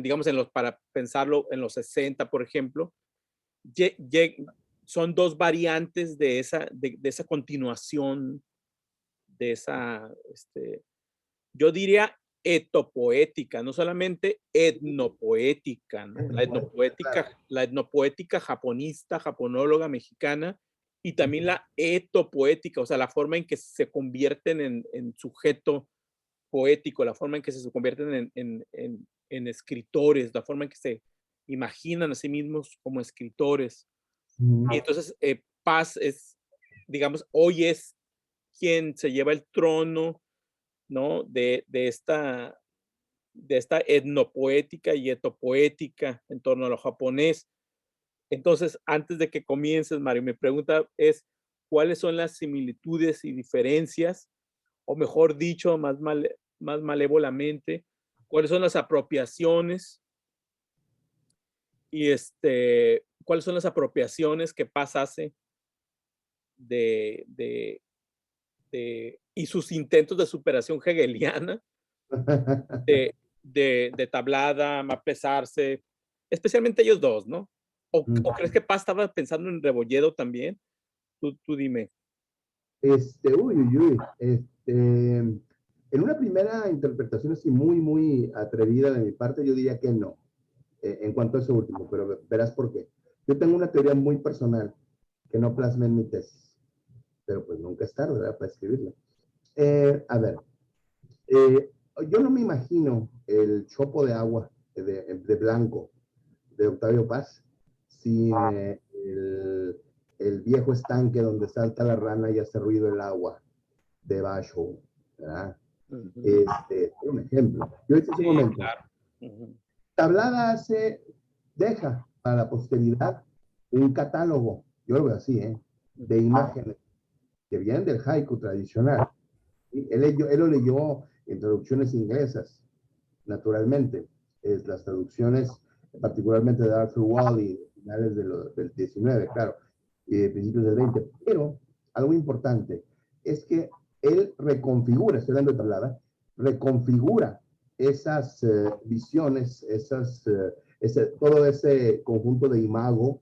digamos, para pensarlo en los 60, por ejemplo, son dos variantes de esa continuación, de esa, yo diría etopoética, no solamente etnopoética, ¿no? La etnopoética japonista, japonóloga mexicana, y también la etopoética, o sea, la forma en que se convierten en sujeto poético, la forma en que se convierten en escritores, la forma en que se imaginan a sí mismos como escritores. Y entonces Paz es, digamos, hoy es quien se lleva el trono, ¿no? de esta etnopoética y etopoética en torno a lo japonés. Entonces, antes de que comiences, Mario, mi pregunta es, ¿cuáles son las similitudes y diferencias? O mejor dicho, más malévolamente, ¿cuáles son las apropiaciones? Y ¿cuáles son las apropiaciones que Paz hace y sus intentos de superación hegeliana de Tablada, Maplesarse, especialmente ellos dos, ¿no? ¿O crees que Paz estaba pensando en Rebolledo también? Tú dime. En una primera interpretación así muy atrevida de mi parte, yo diría que no, en cuanto a eso último, pero verás por qué. Yo tengo una teoría muy personal que no plasma en mi tesis. pero pues nunca es tarde, ¿verdad? Para escribirla. A ver, yo no me imagino el chopo de agua de Blanco de Octavio Paz sin el viejo estanque donde salta la rana y hace ruido el agua de Basho, ¿verdad? Un ejemplo. Yo hice un momento. Claro. Tablada deja para la posteridad un catálogo, yo lo veo así, de imágenes que vienen del haiku tradicional. Él lo leyó en traducciones inglesas, naturalmente. Las traducciones, particularmente de Arthur Wally, finales del 19, claro, y principios del 20. Pero algo importante es que él reconfigura, estoy hablando de tablada, reconfigura esas visiones, todo ese conjunto de imago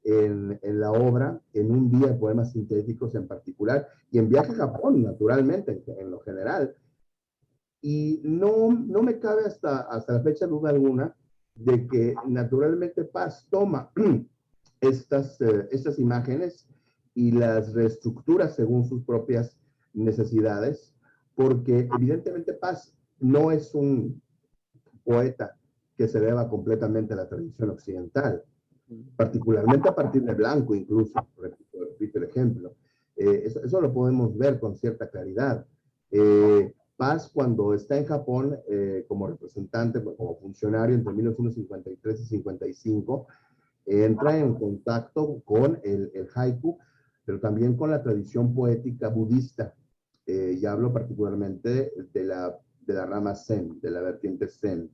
en la obra, en un día de poemas sintéticos en particular, y en Viaje a Japón, naturalmente, en lo general. Y no me cabe hasta la fecha duda alguna de que naturalmente Paz toma estas imágenes y las reestructura según sus propias necesidades, porque evidentemente Paz no es un poeta que se deba completamente a la tradición occidental, particularmente a partir de Blanco, incluso, repito el ejemplo. Eso lo podemos ver con cierta claridad. Paz, cuando está en Japón como representante, como funcionario entre 1953 y 55, entra en contacto con el haiku, pero también con la tradición poética budista. Y hablo particularmente de la rama Zen, de la vertiente Zen.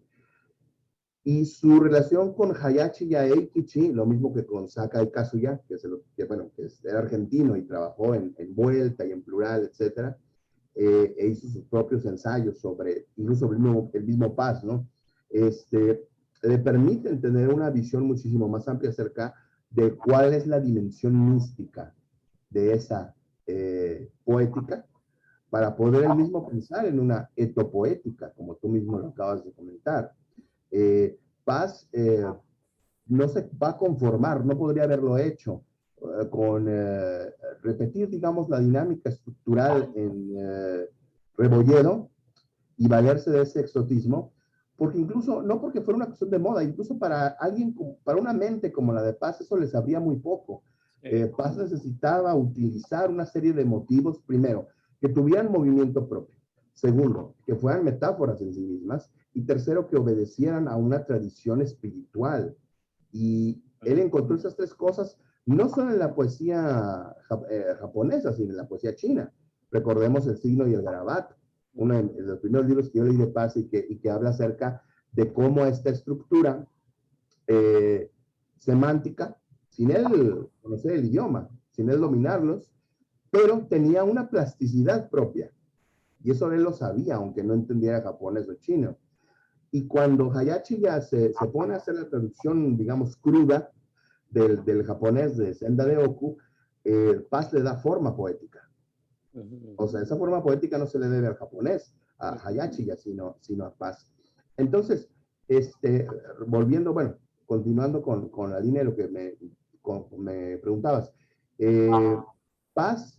Y su relación con Hayashi ya Eikichi, lo mismo que con Sakai Kazuya, que era argentino y trabajó en Vuelta y en Plural, etc. E hizo sus propios ensayos incluso sobre el mismo Paz, ¿no? Le permiten tener una visión muchísimo más amplia acerca de cuál es la dimensión mística de esa poética, para poder él mismo pensar en una etopoética, como tú mismo lo acabas de comentar. Paz no se va a conformar, no podría haberlo hecho con repetir, digamos, la dinámica estructural en Rebolledo y valerse de ese exotismo, porque incluso, no porque fuera una cuestión de moda, incluso para alguien, para una mente como la de Paz, eso le sabría muy poco. Paz necesitaba utilizar una serie de motivos, primero, que tuvieran movimiento propio, segundo, que fueran metáforas en sí mismas, y tercero, que obedecieran a una tradición espiritual. Y él encontró esas tres cosas, no solo en la poesía japonesa, sino en la poesía china. Recordemos El signo y el garabato, uno de los primeros libros que yo leí de Paz y que habla acerca de cómo esta estructura semántica, sin él conocer el idioma, sin él dominarlos, pero tenía una plasticidad propia. Y eso él lo sabía, aunque no entendiera japonés o chino. Y cuando Hayashi ya se pone a hacer la traducción, digamos, cruda del japonés de Senda de Oku, Paz le da forma poética. O sea, esa forma poética no se le debe al japonés, a Hayashi ya, sino a Paz. Entonces, volviendo, bueno, continuando con la línea de lo que me preguntabas, Paz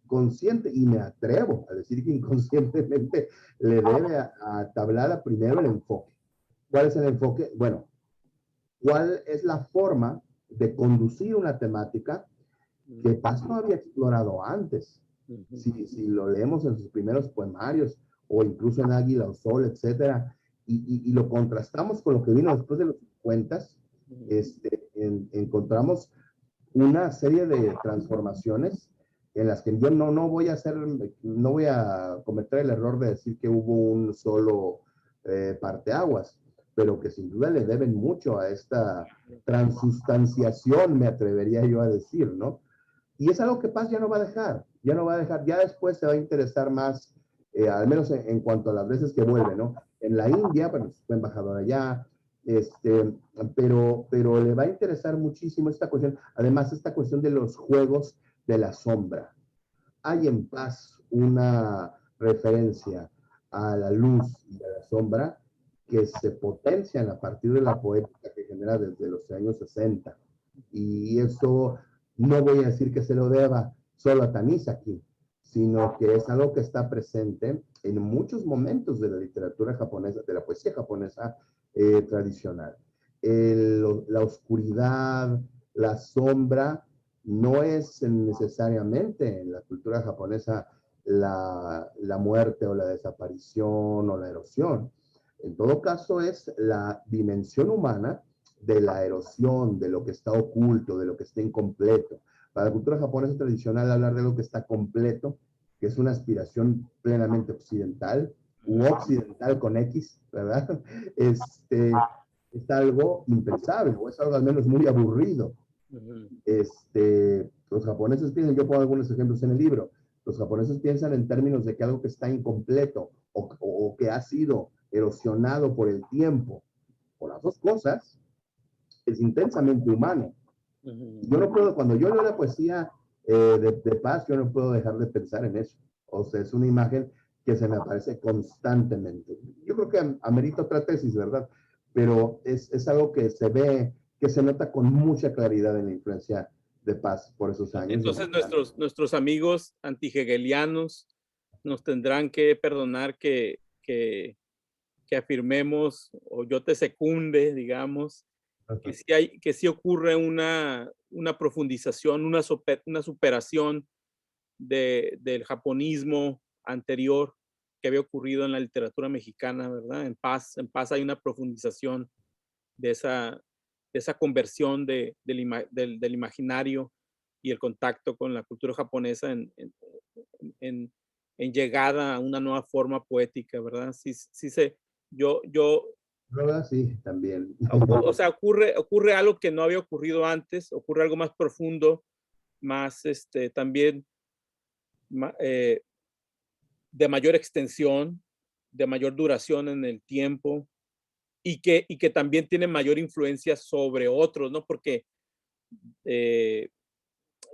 consciente, y me atrevo a decir que inconscientemente, le debe a Tablada primero el enfoque. ¿Cuál es el enfoque? Bueno, ¿cuál es la forma de conducir una temática que Paz no había explorado antes? Si lo leemos en sus primeros poemarios, o incluso en Águila o Sol, etcétera, y lo contrastamos con lo que vino después de los 50, encontramos una serie de transformaciones en las que yo no voy a cometer el error de decir que hubo un solo parteaguas, pero que sin duda le deben mucho a esta transustanciación, me atrevería yo a decir, ¿no? Y es algo que Paz ya no va a dejar, ya después se va a interesar más, al menos en cuanto a las veces que vuelve, ¿no? En la India, bueno, fue embajador allá, pero le va a interesar muchísimo esta cuestión, además esta cuestión de los juegos de la sombra. Hay en Paz una referencia a la luz y a la sombra que se potencian a partir de la poética que genera desde los años 60. Y eso no voy a decir que se lo deba solo a Tanís aquí, sino que es algo que está presente en muchos momentos de la literatura japonesa, de la poesía japonesa tradicional. La oscuridad, la sombra, no es necesariamente en la cultura japonesa la muerte o la desaparición o la erosión. En todo caso es la dimensión humana de la erosión, de lo que está oculto, de lo que está incompleto. Para la cultura japonesa tradicional, hablar de algo que está completo, que es una aspiración plenamente occidental, u occidental con X, ¿verdad? Es algo impensable, o es algo al menos muy aburrido. Los japoneses piensan, yo pongo algunos ejemplos en el libro, los japoneses piensan en términos de que algo que está incompleto o que ha sido erosionado por el tiempo, por las dos cosas, es intensamente humano. Yo no puedo, cuando yo leo la poesía de Paz, yo no puedo dejar de pensar en eso. O sea, es una imagen que se me aparece constantemente. Yo creo que amerita otra tesis, ¿verdad? Pero es algo que se ve, que se nota con mucha claridad en la influencia de Paz por esos años. Entonces nuestros amigos antihegelianos nos tendrán que perdonar que afirmemos, o yo te secunde, digamos, que sí ocurre una profundización, una superación del japonismo anterior que había ocurrido en la literatura mexicana, ¿verdad? En Paz hay una profundización de esa conversión del imaginario y el contacto con la cultura japonesa en, en llegada a una nueva forma poética, ¿verdad? Yo, sí, también. o sea, ocurre algo que no había ocurrido antes, ocurre algo más profundo, más también de mayor extensión, de mayor duración en el tiempo y que también tiene mayor influencia sobre otros, ¿no? Porque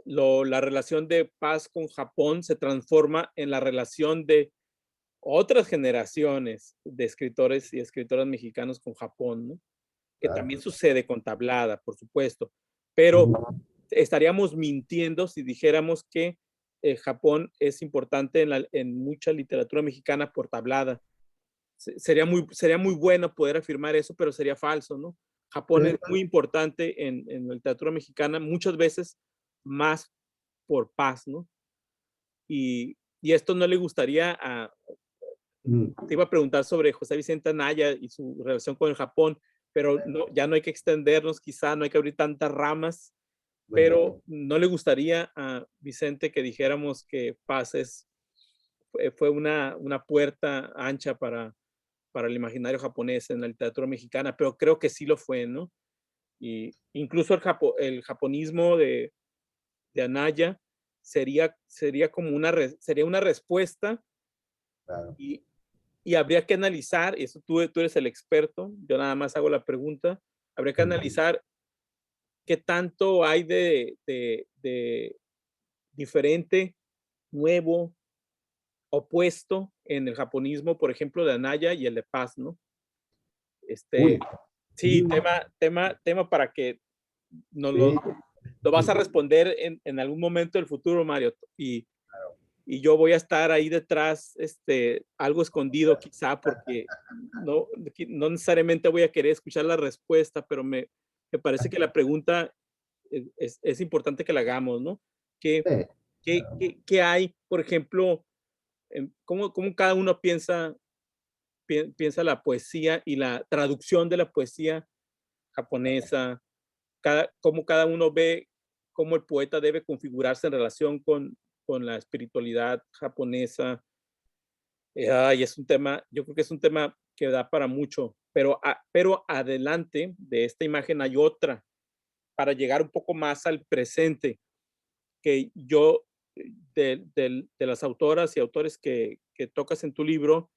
la relación de Paz con Japón se transforma en la relación de otras generaciones de escritores y escritoras mexicanos con Japón, ¿no? Que también sucede con Tablada, por supuesto, pero estaríamos mintiendo si dijéramos que Japón es importante en mucha literatura mexicana por Tablada. Sería muy bueno poder afirmar eso, pero sería falso, ¿no? Japón es muy importante en la literatura mexicana, muchas veces más por Paz, ¿no? Y esto no le gustaría te iba a preguntar sobre José Vicente Anaya y su relación con el Japón, pero no, ya no hay que extendernos, quizá no hay que abrir tantas ramas, pero no le gustaría a Vicente que dijéramos que Paz fue una puerta ancha para el imaginario japonés en la literatura mexicana, pero creo que sí lo fue, ¿no? Y incluso el japonismo de Anaya sería como sería una respuesta y, habría que analizar, y eso tú eres el experto, yo nada más hago la pregunta, habría que analizar qué tanto hay de diferente, nuevo, opuesto en el japonismo, por ejemplo, de Anaya y el de Paz, ¿no? Sí, tema para que nos lo vas a responder en algún momento del futuro, Mario, y yo voy a estar ahí detrás, algo escondido quizá, porque no necesariamente voy a querer escuchar la respuesta, pero me parece que la pregunta es importante que la hagamos, ¿no? ¿Qué hay, por ejemplo, cómo cada uno piensa la poesía y la traducción de la poesía japonesa, cómo cada uno ve cómo el poeta debe configurarse en relación con la espiritualidad japonesa? Y es un tema, yo creo que es un tema que da para mucho, pero adelante de esta imagen hay otra, para llegar un poco más al presente, que yo, de las autoras y autores que tocas en tu libro,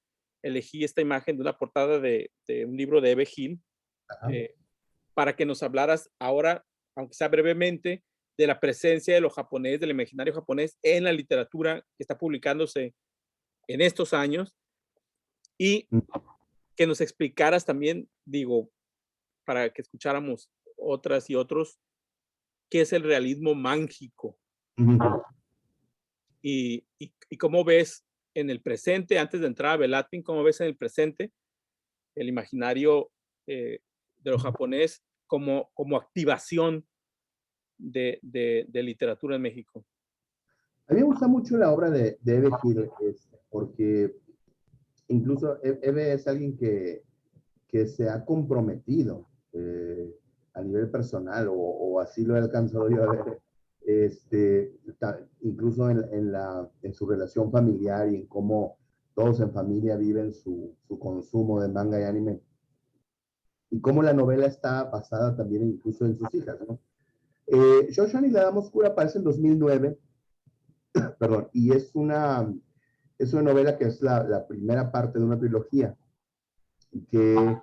elegí esta imagen de una portada de un libro de Eve Hill, para que nos hablaras ahora, aunque sea brevemente, de la presencia de lo japonés, del imaginario japonés en la literatura que está publicándose en estos años, y que nos explicaras también, digo, para que escucháramos otras y otros, qué es el realismo mágico. y cómo ves en el presente, antes de entrar a Velatin, cómo ves en el presente el imaginario de lo japonés como activación de literatura en México. A mí me gusta mucho la obra de Eve Hill, porque incluso Eve es alguien que se ha comprometido a nivel personal, o así lo he alcanzado yo a ver, incluso en su relación familiar y en cómo todos en familia viven su consumo de manga y anime, y cómo la novela está basada también incluso en sus hijas, ¿no? Shoshan y la Dama Oscura aparece en 2009, perdón, y es una novela que es la primera parte de una trilogía, que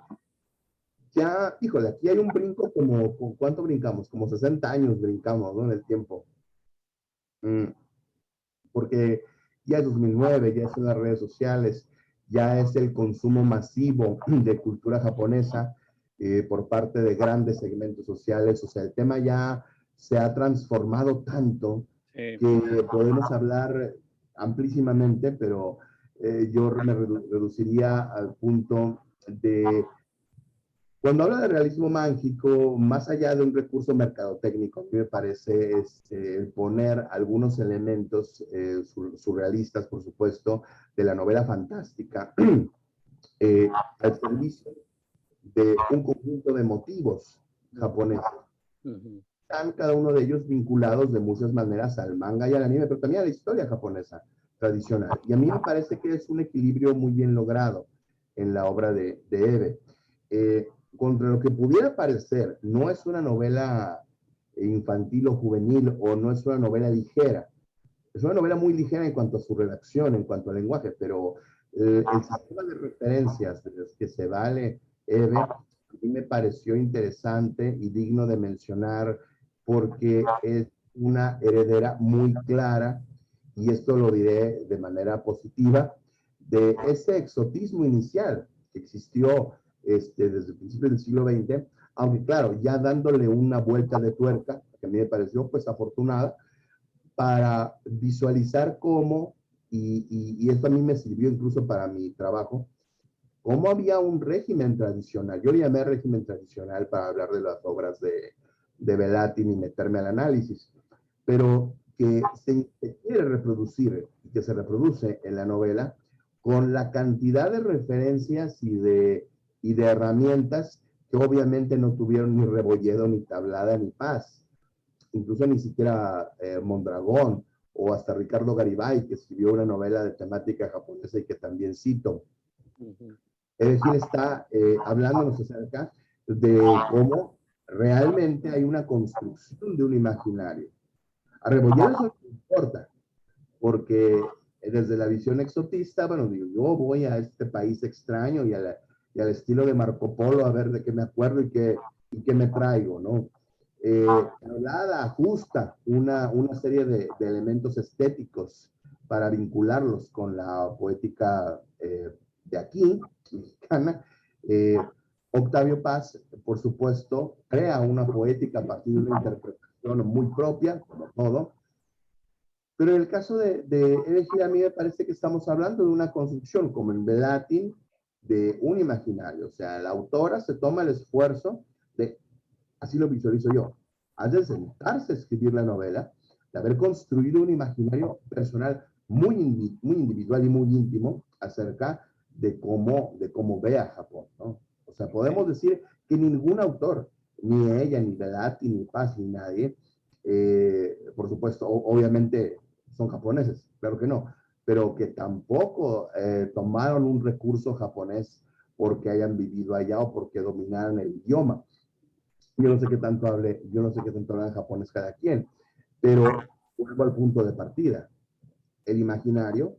ya, híjole, aquí hay un brinco como, ¿cuánto brincamos? Como 60 años brincamos, ¿no? En el tiempo. Porque ya es 2009, ya son las redes sociales, ya es el consumo masivo de cultura japonesa por parte de grandes segmentos sociales. O sea, el tema ya se ha transformado tanto que podemos hablar amplísimamente, pero yo me reduciría al punto de cuando habla de realismo mágico, más allá de un recurso mercadotécnico, a mí me parece el poner algunos elementos surrealistas, por supuesto, de la novela fantástica al servicio de un conjunto de motivos japoneses. Están cada uno de ellos vinculados de muchas maneras al manga y al anime, pero también a la historia japonesa tradicional. Y a mí me parece que es un equilibrio muy bien logrado en la obra de Eve. Contra lo que pudiera parecer, no es una novela infantil o juvenil, o no es una novela ligera. Es una novela muy ligera en cuanto a su redacción, en cuanto al lenguaje, pero el sistema de referencias de los que se vale Eve, a mí me pareció interesante y digno de mencionar porque es una heredera muy clara, y esto lo diré de manera positiva, de ese exotismo inicial que existió desde el principio del siglo XX, aunque claro, ya dándole una vuelta de tuerca, que a mí me pareció pues afortunada, para visualizar cómo, y esto a mí me sirvió incluso para mi trabajo, cómo había un régimen tradicional. Yo le llamé régimen tradicional para hablar de las obras de Velatin y meterme al análisis, pero que se quiere reproducir y que se reproduce en la novela con la cantidad de referencias y de herramientas que obviamente no tuvieron ni Rebolledo, ni Tablada, ni Paz. Incluso ni siquiera Mondragón, o hasta Ricardo Garibay, que escribió una novela de temática japonesa y que también cito. Es decir, está hablándonos acerca de cómo realmente hay una construcción de un imaginario. A Rebolledo eso no importa, porque desde la visión exotista, bueno, digo, yo voy a este país extraño y al estilo de Marco Polo a ver de qué me acuerdo y qué me traigo, ¿no? Tablada ajusta una serie de elementos estéticos para vincularlos con la poética de aquí, mexicana. Octavio Paz, por supuesto, crea una poética a partir de una interpretación muy propia, como todo. Pero en el caso de Elegir, a mí me parece que estamos hablando de una construcción, como en Velatin, de un imaginario. O sea, la autora se toma el esfuerzo de, así lo visualizo yo, antes de sentarse a escribir la novela, de haber construido un imaginario personal muy individual y muy íntimo acerca de cómo ve a Japón, ¿no? O sea, podemos decir que ningún autor, ni ella, ni Velatin, ni Paz, ni nadie, por supuesto, obviamente son japoneses, claro que no, pero que tampoco tomaron un recurso japonés porque hayan vivido allá o porque dominaran el idioma. Yo no sé qué tanto hable, yo no sé qué tanto habla en japonés cada quien, pero vuelvo al punto de partida. El imaginario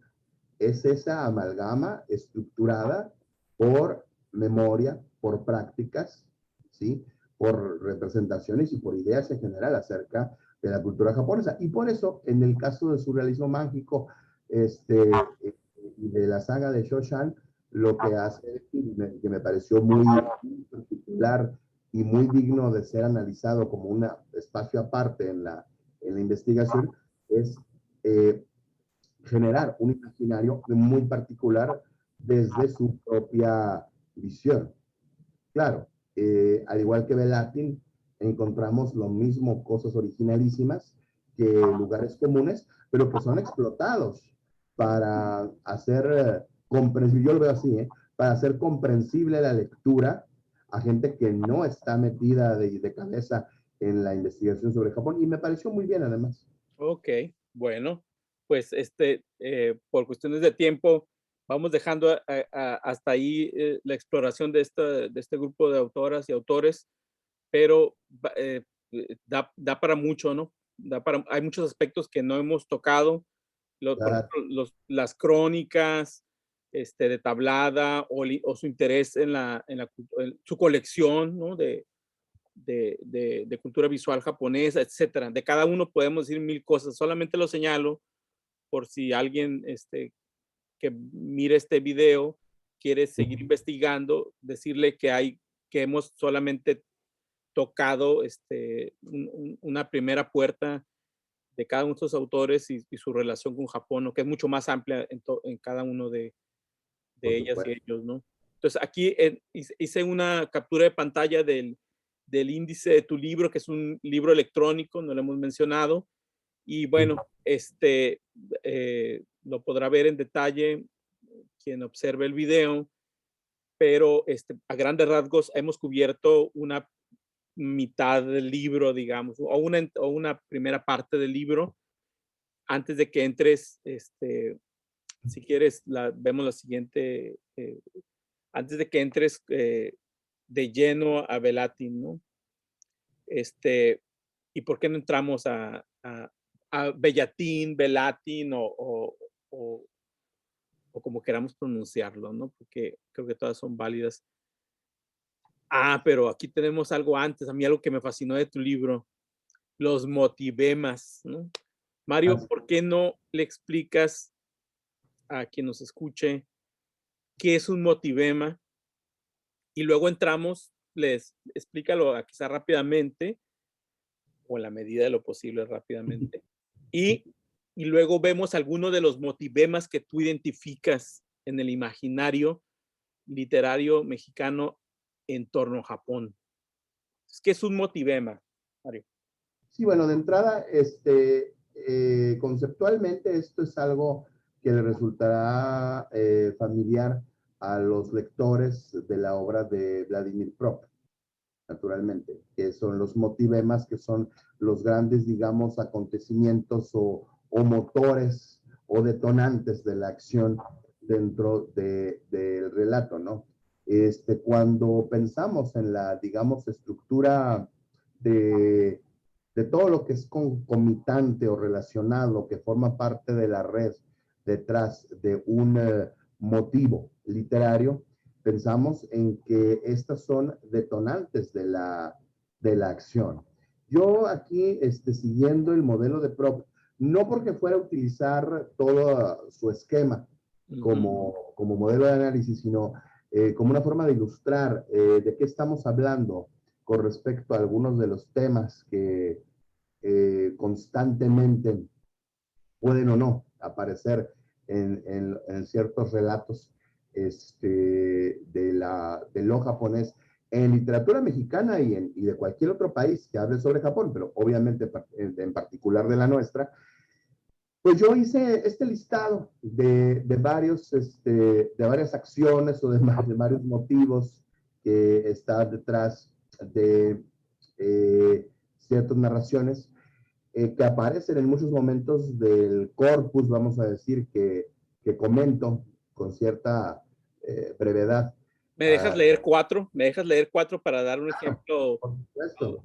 es esa amalgama estructurada por memoria, por prácticas, ¿sí? Por representaciones y por ideas en general acerca de la cultura japonesa. Y por eso, en el caso del surrealismo mágico y de la saga de Shoshan, lo que hace, que me pareció muy particular y muy digno de ser analizado como un espacio aparte en la investigación, es generar un imaginario muy particular desde su propia visión. Claro, al igual que Belatin, encontramos lo mismo, cosas originalísimas que lugares comunes, pero que son explotados para hacer comprensible, yo lo veo así, para hacer comprensible la lectura a gente que no está metida de cabeza en la investigación sobre Japón, y me pareció muy bien además. Ok, bueno, pues por cuestiones de tiempo vamos dejando hasta ahí la exploración de este grupo de autoras y autores, pero da para mucho, ¿no? Hay muchos aspectos que no hemos tocado, por Claro, ejemplo, las crónicas de Tablada o su interés en su colección, ¿no? De cultura visual japonesa, etcétera. De cada uno podemos decir mil cosas. Solamente lo señalo por si alguien que mire este video quiere seguir investigando, decirle que hemos solamente tocado una primera puerta de cada uno de estos autores y su relación con Japón, ¿no? Que es mucho más amplia en cada uno por de ellas y supuesto. ellos, ¿no? Entonces, aquí hice una captura de pantalla del índice de tu libro, que es un libro electrónico, no lo hemos mencionado. Y bueno, lo podrá ver en detalle quien observe el video, pero a grandes rasgos hemos cubierto una mitad del libro, digamos, o una primera parte del libro. Antes de que entres, si quieres, vemos la siguiente, antes de que entres de lleno a Belatin, ¿no? ¿Y por qué no entramos a Bellatín, Belatin o, o como queramos pronunciarlo, ¿no? Porque creo que todas son válidas. Pero aquí tenemos algo antes, a mí algo que me fascinó de tu libro, los motivemas, ¿no? Mario, Así, ¿por qué no le explicas a quien nos escuche qué es un motivema? Y luego entramos, les explícalo quizá rápidamente, o en la medida de lo posible rápidamente. Y, y luego vemos algunos de los motivemas que tú identificas en el imaginario literario mexicano en torno a Japón. ¿Qué es un motivema, Mario? sí, bueno, de entrada, conceptualmente esto es algo que le resultará familiar a los lectores de la obra de Vladimir Prop, naturalmente, que son los motivemas, que son los grandes, digamos, acontecimientos o motores o detonantes de la acción dentro del relato, ¿no? Cuando pensamos en la, digamos, estructura de, de todo lo que es concomitante o relacionado, que forma parte de la red detrás de un motivo literario, pensamos en que estas son detonantes de la acción. Yo aquí, siguiendo el modelo de Prop, no porque fuera a utilizar todo su esquema como modelo de análisis, sino como una forma de ilustrar de qué estamos hablando con respecto a algunos de los temas que constantemente pueden o no aparecer en ciertos relatos de lo japonés en literatura mexicana y de cualquier otro país que hable sobre Japón, pero obviamente en particular de la nuestra. Pues yo hice este listado de varias acciones o de varios motivos que están detrás de ciertas narraciones que aparecen en muchos momentos del corpus, vamos a decir, que comento con cierta brevedad. ¿Me dejas leer cuatro? ¿Me dejas leer cuatro para dar un Claro, ejemplo por supuesto.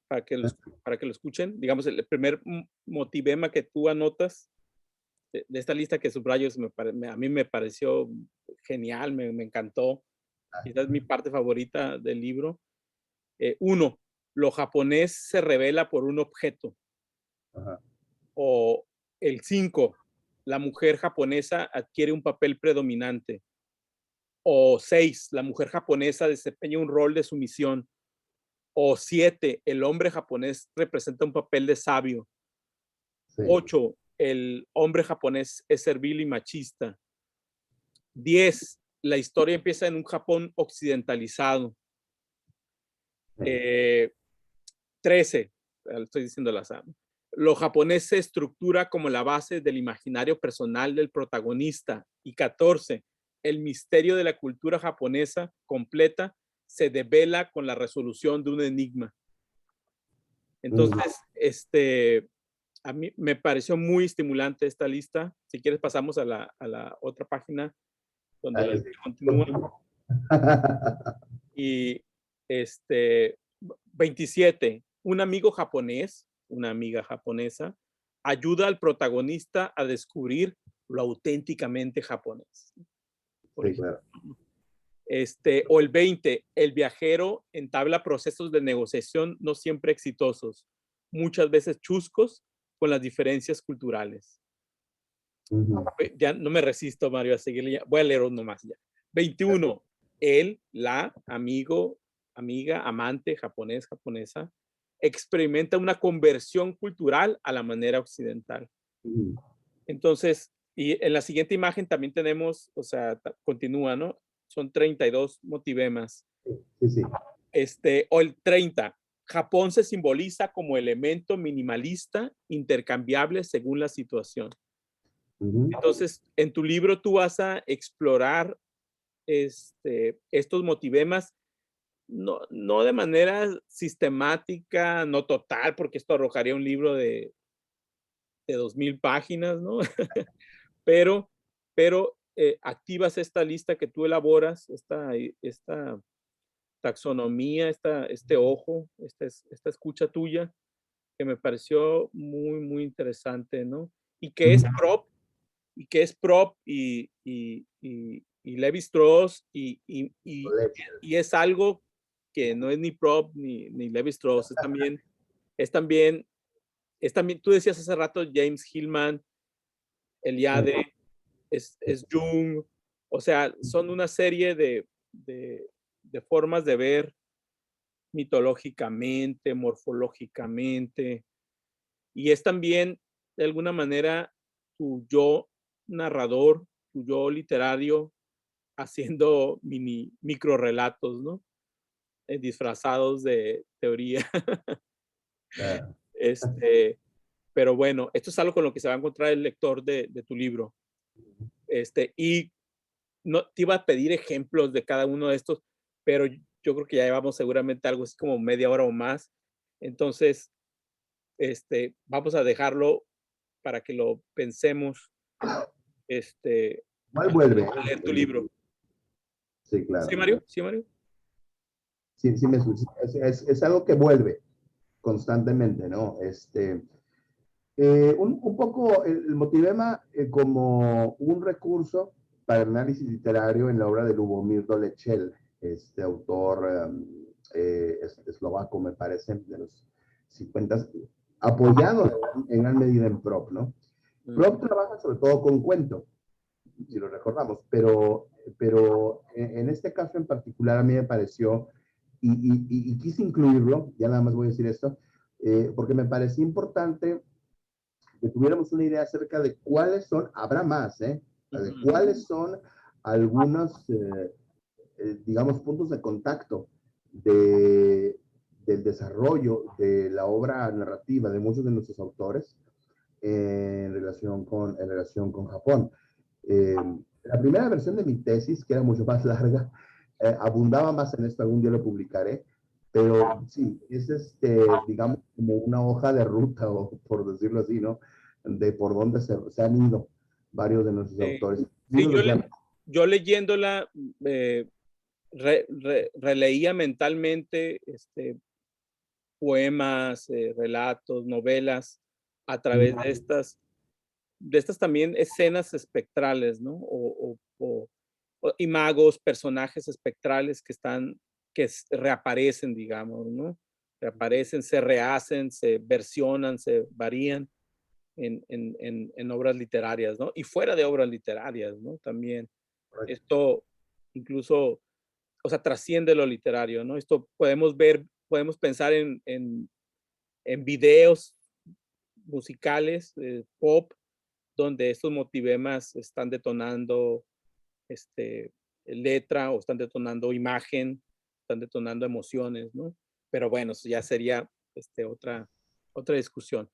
para que lo escuchen? Digamos, el primer motivema que tú anotas de esta lista que subrayo a mí me pareció genial, me encantó. Quizás es mi parte favorita del libro. Uno, lo japonés se revela por un objeto. Ajá. O el 5, la mujer japonesa adquiere un papel predominante. O 6, la mujer japonesa desempeña un rol de sumisión. O 7, el hombre japonés representa un papel de sabio. Sí. 8, el hombre japonés es servil y machista. 10, la historia empieza en un Japón occidentalizado. 13, estoy diciendo la azar. Lo japonés se estructura como la base del imaginario personal del protagonista. Y 14, el misterio de la cultura japonesa completa se devela con la resolución de un enigma. Entonces, a mí me pareció muy estimulante esta lista. Si quieres pasamos a la otra página donde la lista continúa. Y 27, un amigo japonés, una amiga japonesa, ayuda al protagonista a descubrir lo auténticamente japonés. Sí, claro. O el 20, el viajero entabla procesos de negociación no siempre exitosos, muchas veces chuscos con las diferencias culturales. Ya no me resisto, Mario, a seguirle. Voy a leer uno más ya. 21, él, la, amigo, amiga, amante, japonés, japonesa, experimenta una conversión cultural a la manera occidental. Entonces, y en la siguiente imagen también tenemos, o sea, continúa, ¿no? Son 32 motivemas. Sí, sí. O el 30, Japón se simboliza como elemento minimalista, intercambiable según la situación. Entonces, en tu libro tú vas a explorar estos motivemas, no de manera sistemática, no total, porque esto arrojaría un libro de 2000 páginas, ¿no? pero activas esta lista que tú elaboras, esta taxonomía, este ojo, esta escucha tuya, que me pareció muy, muy interesante, ¿no? Y que es prop y Levi-Strauss y es algo que no es ni prop ni Levi-Strauss, es también, tú decías hace rato James Hillman, Eliade, es Jung, o sea, son una serie de formas de ver mitológicamente, morfológicamente, y es también de alguna manera tu yo narrador, tu yo literario, haciendo micro relatos, ¿no? Disfrazados de teoría. Pero bueno, esto es algo con lo que se va a encontrar el lector de tu libro. Y no te iba a pedir ejemplos de cada uno de estos, pero yo creo que ya llevamos seguramente algo así como media hora o más. Entonces, vamos a dejarlo para que lo pensemos. ¿Cuál vuelve? A leer tu libro. Sí, claro. ¿Sí, Mario? ¿Sí, Mario? Sí, sí, es algo que vuelve constantemente, ¿no? Un poco el motivema como un recurso para el análisis literario en la obra de Lubomir Dolečel, este autor eslovaco, me parece, de los 50, apoyado en gran medida en Prop, ¿no? Prop trabaja sobre todo con cuento, si lo recordamos, pero en este caso en particular a mí me pareció, y quise incluirlo, ya nada más voy a decir esto, porque me parecía importante que tuviéramos una idea acerca de cuáles son, habrá más, de cuáles son algunos, digamos, puntos de contacto del desarrollo de la obra narrativa de muchos de nuestros autores en relación con Japón. La primera versión de mi tesis, que era mucho más larga, abundaba más en esto, algún día lo publicaré, pero sí, es digamos, como una hoja de ruta, o por decirlo así, ¿no? De por dónde se han ido varios de nuestros autores. Sí, yo leyéndola, releía mentalmente poemas, relatos, novelas, a través de estas también escenas espectrales, ¿no? O imagos, personajes espectrales que reaparecen, digamos, ¿no? Reaparecen, se rehacen, se versionan, se varían en obras literarias, ¿no? Y fuera de obras literarias, ¿no? También. Esto incluso, o sea, trasciende lo literario, ¿no? Esto podemos pensar en videos musicales, pop, donde estos motivemas están detonando letra o están detonando imagen, están detonando emociones, ¿no? Pero bueno, eso ya sería otra discusión.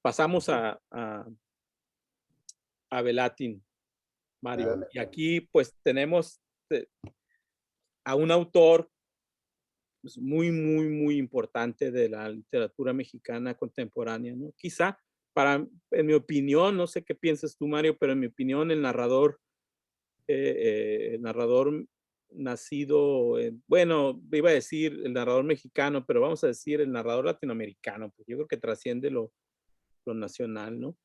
Pasamos a Velatin, Mario. Y aquí pues tenemos a un autor pues, muy, muy, muy importante de la literatura mexicana contemporánea, ¿no? Quizá, en mi opinión, no sé qué piensas tú, Mario, pero en mi opinión, el narrador nacido, bueno, iba a decir el narrador mexicano, pero vamos a decir el narrador latinoamericano, porque yo creo que trasciende lo nacional, ¿no?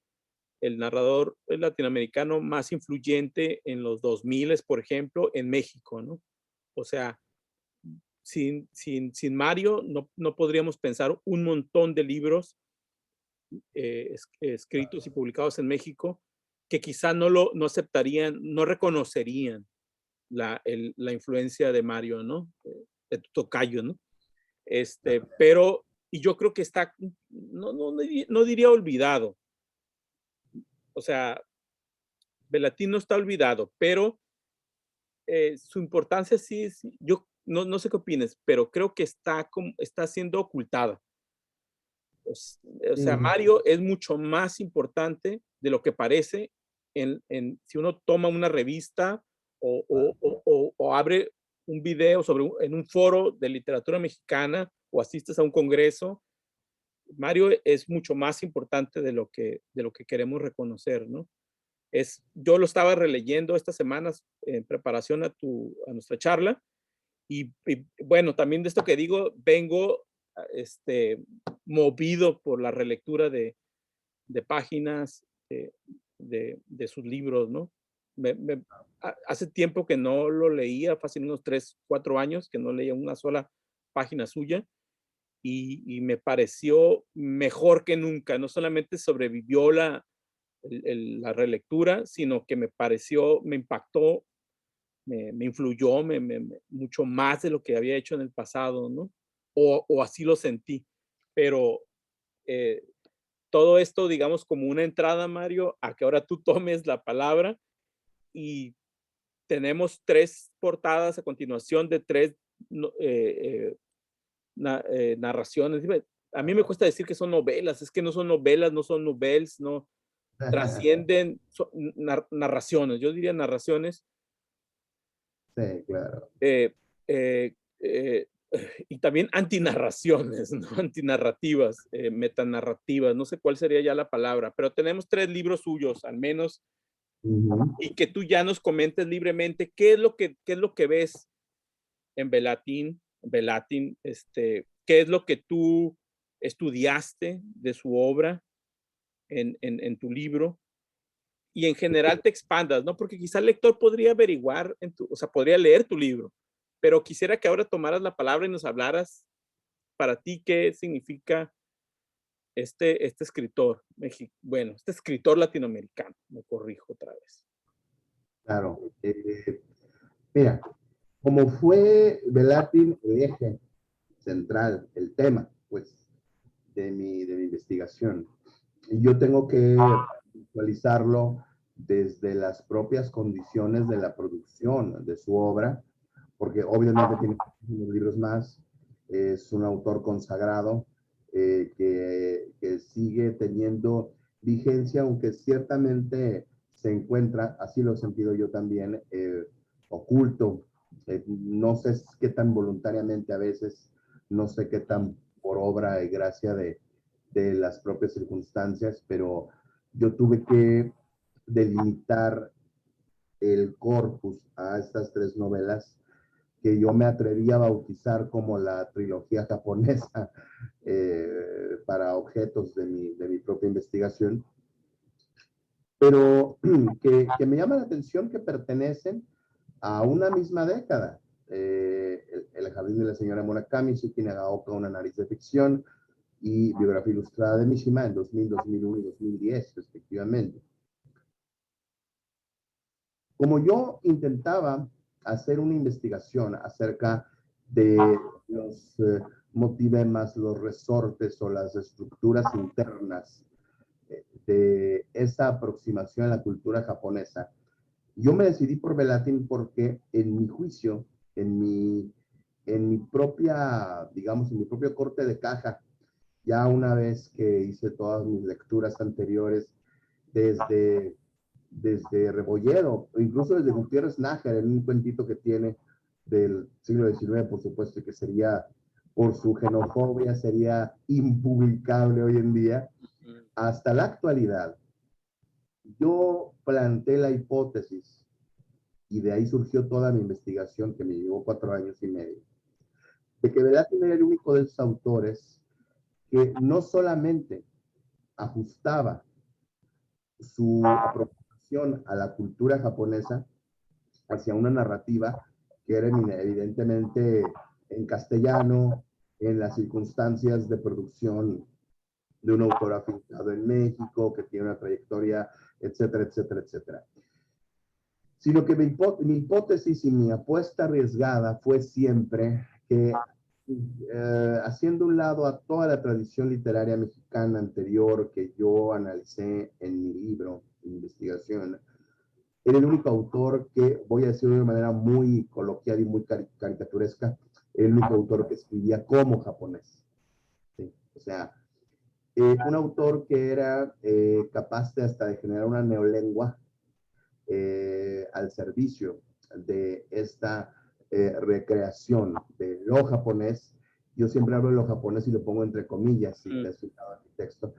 El narrador latinoamericano más influyente en los 2000, por ejemplo, en México, ¿no? O sea, sin Mario no podríamos pensar un montón de libros escritos y publicados en México que quizá no aceptarían, no reconocerían la influencia de Mario, ¿no? De tocayo, ¿no? Pero, y yo creo que está, no diría olvidado. O sea, Velatin no está olvidado, pero su importancia sí, yo no sé qué opines, pero creo que está siendo ocultada. O sea, Mario es mucho más importante de lo que parece si uno toma una revista o abre un video en un foro de literatura mexicana o asistes a un congreso. Mario es mucho más importante de lo que queremos reconocer, ¿no? Yo lo estaba releyendo estas semanas en preparación a nuestra charla y bueno, también de esto que digo, vengo movido por la relectura de páginas de sus libros, ¿no? Hace tiempo que no lo leía, fácil unos 3, 4 años que no leía una sola página suya y me pareció mejor que nunca. No solamente sobrevivió la relectura, sino que me impactó, me influyó mucho más de lo que había hecho en el pasado, ¿no? O así lo sentí. Pero todo esto, digamos, como una entrada, Mario, a que ahora tú tomes la palabra y tenemos 3 portadas a continuación de 3 narraciones. A mí me cuesta decir que son novelas, es que no son novelas, no son novels, no trascienden narraciones, yo diría narraciones. Sí, claro. Y también antinarraciones, ¿no? Antinarrativas, metanarrativas, no sé cuál sería ya la palabra, pero tenemos 3 libros suyos, al menos, y que tú ya nos comentes libremente qué es lo que ves en Velatin, qué es lo que tú estudiaste de su obra en tu libro, y en general te expandas, ¿no? Porque quizá el lector podría averiguar, o sea, podría leer tu libro, pero quisiera que ahora tomaras la palabra y nos hablaras para ti qué significa este escritor, bueno, este escritor latinoamericano, me corrijo otra vez. Claro. Mira, como fue Velatin el eje central, el tema, pues, de mi investigación, yo tengo que visualizarlo desde las propias condiciones de la producción de su obra, porque obviamente tiene unos libros más, es un autor consagrado que sigue teniendo vigencia, aunque ciertamente se encuentra, así lo he sentido yo también, oculto. No sé qué tan voluntariamente a veces, no sé qué tan por obra y gracia de las propias circunstancias, pero yo tuve que delimitar el corpus a estas 3 novelas que yo me atreví a bautizar como la trilogía japonesa para objetos de mi propia investigación, pero que me llama la atención que pertenecen a una misma década. El jardín de la señora Murakami, Suki Nagaoka, una nariz de ficción, y biografía ilustrada de Mishima en 2000, 2001 y 2010, respectivamente. Como yo intentaba hacer una investigación acerca de los motivemas, los resortes o las estructuras internas de esa aproximación a la cultura japonesa. Yo me decidí por Belatin porque en mi juicio, en mi propia, digamos, en mi propio corte de caja, ya una vez que hice todas mis lecturas anteriores, desde, desde Rebolledo, o incluso desde Gutiérrez Nájar, en un cuentito que tiene del siglo XIX, por supuesto, que sería, por su xenofobia, sería impublicable hoy en día, hasta la actualidad. Yo planteé la hipótesis, y de ahí surgió toda mi investigación, que me llevó 4 años y medio, de que Belatin era el único de esos autores que no solamente ajustaba su aproximación a la cultura japonesa hacia una narrativa que era evidentemente en castellano, en las circunstancias de producción de un autor afincado en México, que tiene una trayectoria, etcétera, etcétera, etcétera. Sino que mi hipótesis y mi apuesta arriesgada fue siempre que, haciendo un lado a toda la tradición literaria mexicana anterior que yo analicé en mi libro de investigación, era el único autor que, voy a decirlo de una manera muy coloquial y muy caricaturesca, el único autor que escribía como japonés. ¿Sí? O sea, un autor que era capaz de hasta de generar una neolengua al servicio de esta recreación de lo japonés. Yo siempre hablo de lo japonés y lo pongo entre comillas, si te has fijado en mi texto.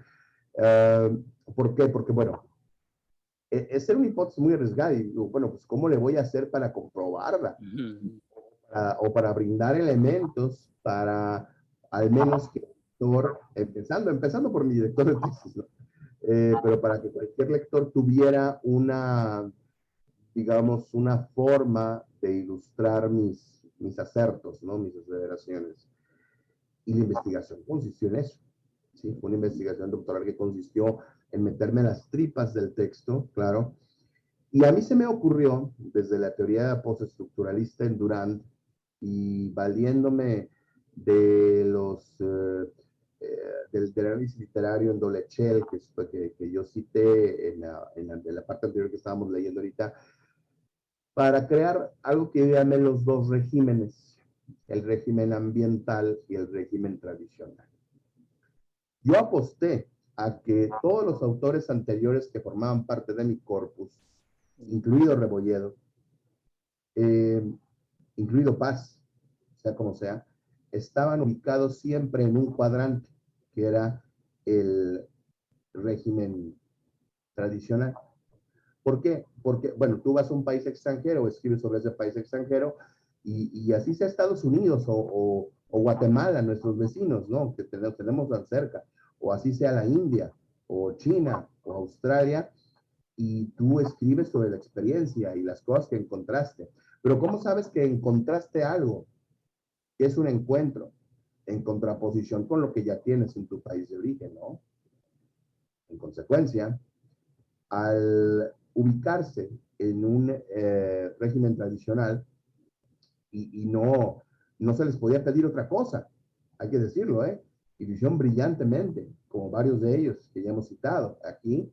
¿Por qué? Porque, bueno, es una hipótesis muy arriesgada y digo, bueno, pues ¿cómo le voy a hacer para comprobarla? O para brindar elementos para al menos que el lector, empezando por mi director de tesis, ¿no? Pero para que cualquier lector tuviera una, digamos, una forma de ilustrar mis acertos, ¿no? Mis aseveraciones. Y la investigación consistió en eso, ¿sí? Una investigación doctoral que consistió en meterme en las tripas del texto, claro. Y a mí se me ocurrió, desde la teoría postestructuralista en Durand, y valiéndome de del análisis literario en Dolechel, que yo cité en la parte anterior que estábamos leyendo ahorita, para crear algo que yo llamé los dos regímenes, el régimen ambiental y el régimen tradicional. Yo aposté a que todos los autores anteriores que formaban parte de mi corpus, incluido Rebolledo, incluido Paz, sea como sea, estaban ubicados siempre en un cuadrante, que era el régimen tradicional. ¿Por qué? Porque, bueno, tú vas a un país extranjero o escribes sobre ese país extranjero y así sea Estados Unidos o Guatemala, nuestros vecinos, ¿no? Que tenemos tan cerca, o así sea la India o China o Australia, y tú escribes sobre la experiencia y las cosas que encontraste. Pero ¿cómo sabes que encontraste algo? Que es un encuentro en contraposición con lo que ya tienes en tu país de origen, ¿no? En consecuencia, al ubicarse en un régimen tradicional y no se les podía pedir otra cosa, hay que decirlo, ¿eh? Y lo hicieron brillantemente, como varios de ellos que ya hemos citado aquí.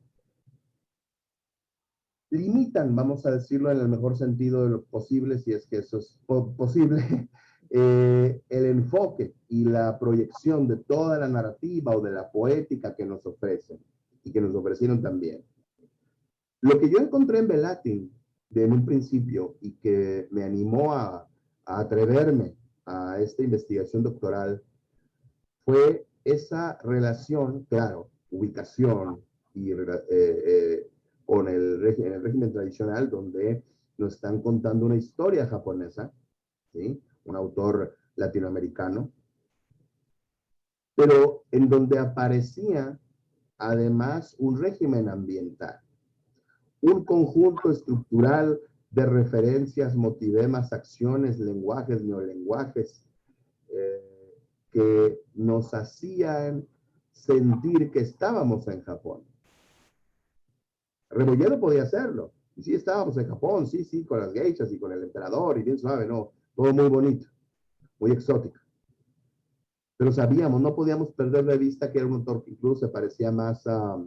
Limitan, vamos a decirlo en el mejor sentido de lo posible, si es que eso es posible, el enfoque y la proyección de toda la narrativa o de la poética que nos ofrecen y que nos ofrecieron también. Lo que yo encontré en Belatin en un principio y que me animó a atreverme a esta investigación doctoral fue esa relación, claro, ubicación y con el régimen tradicional donde nos están contando una historia japonesa, ¿sí? Un autor latinoamericano, pero en donde aparecía además un régimen ambiental, un conjunto estructural de referencias, motivemas, acciones, lenguajes, neolenguajes, que nos hacían sentir que estábamos en Japón. Rebolledo podía hacerlo. Y sí, estábamos en Japón, sí, sí, con las geishas y con el emperador, y bien suave, no, todo muy bonito, muy exótico. Pero sabíamos, no podíamos perder de vista que era un autor que incluso se parecía más a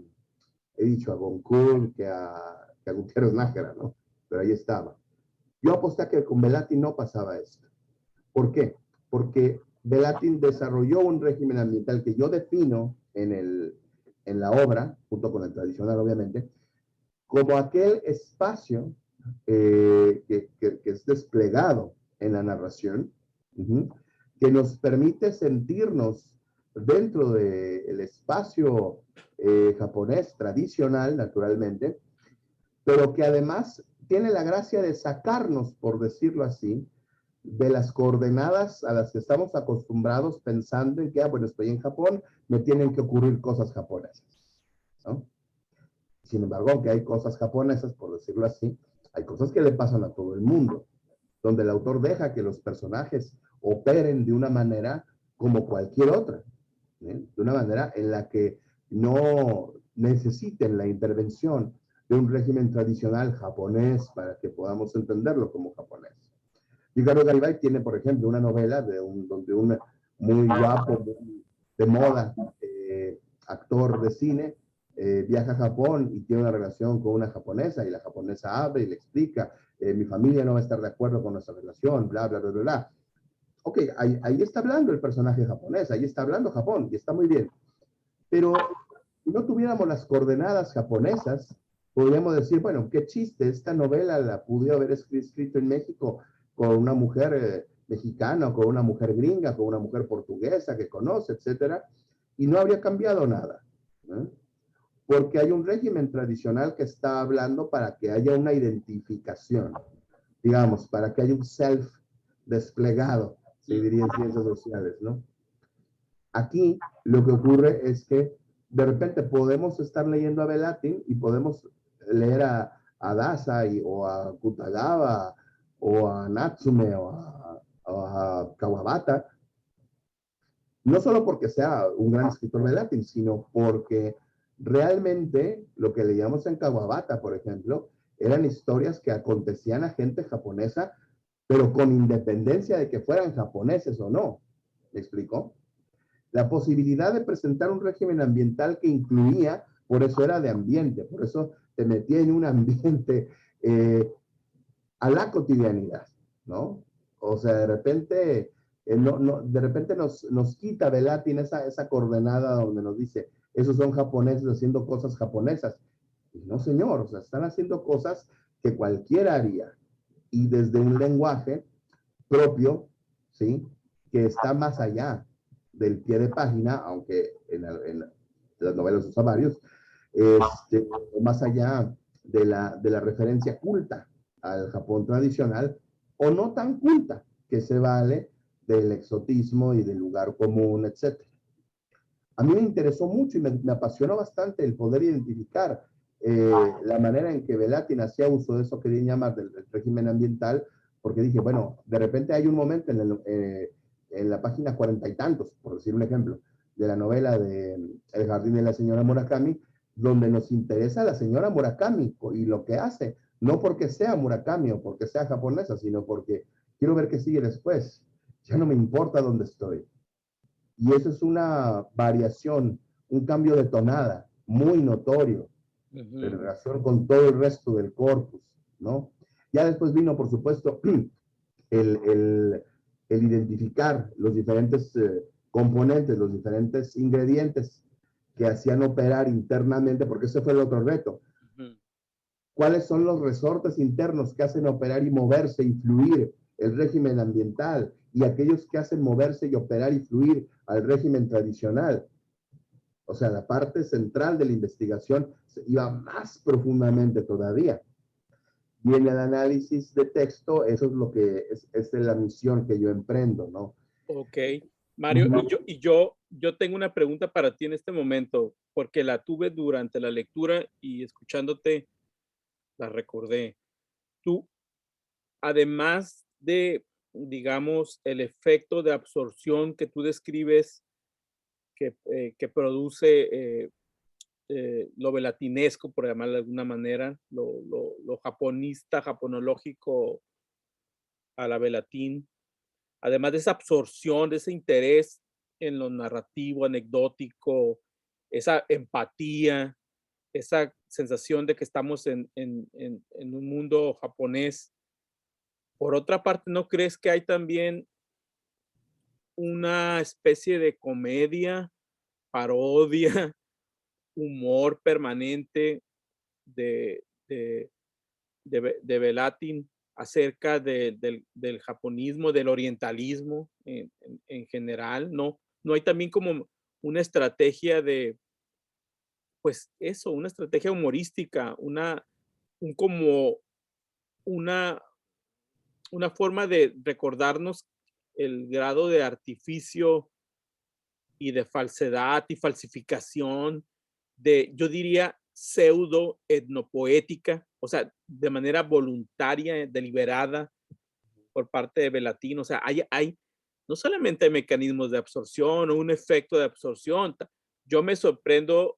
he dicho a Goncourt que a Gutiérrez Nájera, ¿no? Pero ahí estaba. Yo aposté a que con Velatin no pasaba esto. ¿Por qué? Porque Velatin desarrolló un régimen ambiental que yo defino en la obra, junto con el tradicional obviamente, como aquel espacio que es desplegado en la narración, que nos permite sentirnos dentro del espacio japonés tradicional, naturalmente, pero que además tiene la gracia de sacarnos, por decirlo así, de las coordenadas a las que estamos acostumbrados pensando en que, bueno, estoy en Japón, me tienen que ocurrir cosas japonesas, ¿no? Sin embargo, aunque hay cosas japonesas, por decirlo así, hay cosas que le pasan a todo el mundo, donde el autor deja que los personajes operen de una manera como cualquier otra, ¿eh? De una manera en la que no necesiten la intervención de un régimen tradicional japonés para que podamos entenderlo como japonés. Yugaro Garibay tiene, por ejemplo, una novela donde un muy guapo, de moda, actor de cine, viaja a Japón y tiene una relación con una japonesa y la japonesa abre y le explica, mi familia no va a estar de acuerdo con nuestra relación, bla, bla, bla, bla, bla. Ok, ahí está hablando el personaje japonés, ahí está hablando Japón y está muy bien. Pero si no tuviéramos las coordenadas japonesas, podríamos decir, bueno, qué chiste, esta novela la pude haber escrito en México con una mujer mexicana, con una mujer gringa, con una mujer portuguesa que conoce, etcétera, y no habría cambiado nada, ¿no? Porque hay un régimen tradicional que está hablando para que haya una identificación, digamos, para que haya un self desplegado, se diría en ciencias sociales, ¿no? Aquí lo que ocurre es que de repente podemos estar leyendo a Velatin y podemos leer a Dasa o a Kutagawa o a Natsume o a Kawabata, no solo porque sea un gran escritor de latín, sino porque realmente lo que leíamos en Kawabata, por ejemplo, eran historias que acontecían a gente japonesa, pero con independencia de que fueran japoneses o no. ¿Me explicó? La posibilidad de presentar un régimen ambiental que incluía, por eso era de ambiente, por eso te metía en un ambiente a la cotidianidad, ¿no? O sea, de repente, de repente nos quita Velatin esa coordenada donde nos dice, esos son japoneses haciendo cosas japonesas. Y no, señor, o sea, están haciendo cosas que cualquiera haría. Y desde un lenguaje propio, ¿sí? Que está más allá del pie de página, aunque en las novelas usa varios, más allá de la referencia culta al Japón tradicional, o no tan culta, que se vale del exotismo y del lugar común, etc. A mí me interesó mucho y me apasionó bastante el poder identificar la manera en que Velatin hacía uso de eso que llamar del régimen ambiental, porque dije, bueno, de repente hay un momento en la página cuarenta y tantos, por decir un ejemplo, de la novela de El jardín de la señora Murakami, donde nos interesa la señora Murakami y lo que hace, no porque sea Murakami o porque sea japonesa, sino porque quiero ver qué sigue después. Ya no me importa dónde estoy. Y eso es una variación, un cambio de tonada muy notorio en relación con todo el resto del corpus, ¿no? Ya después vino, por supuesto, el identificar los diferentes componentes, los diferentes ingredientes que hacían operar internamente, porque ese fue el otro reto. ¿Cuáles son los resortes internos que hacen operar y moverse y fluir el régimen ambiental y aquellos que hacen moverse y operar y fluir al régimen tradicional? O sea, la parte central de la investigación iba más profundamente todavía. Y en el análisis de texto, eso es lo que es la misión que yo emprendo, ¿no? Ok, Mario, yo tengo una pregunta para ti en este momento, porque la tuve durante la lectura y escuchándote la recordé. Tú, además de, digamos, el efecto de absorción que tú describes que produce lo velatinesco, por llamarlo de alguna manera, lo japonista, japonológico a la velatín, además de esa absorción, de ese interés en lo narrativo, anecdótico, esa empatía, esa sensación de que estamos en un mundo japonés. Por otra parte, ¿no crees que hay también una especie de comedia, parodia, humor permanente de, de, de Belatin acerca del japonismo, del orientalismo en general? ¿No, no hay también como una estrategia de, pues eso, una estrategia humorística, como una, una forma de recordarnos el grado de artificio y de falsedad y falsificación, de, yo diría, pseudo etnopoética, o sea, de manera voluntaria, deliberada por parte de Belatín? O sea, no solamente hay mecanismos de absorción o un efecto de absorción, yo me sorprendo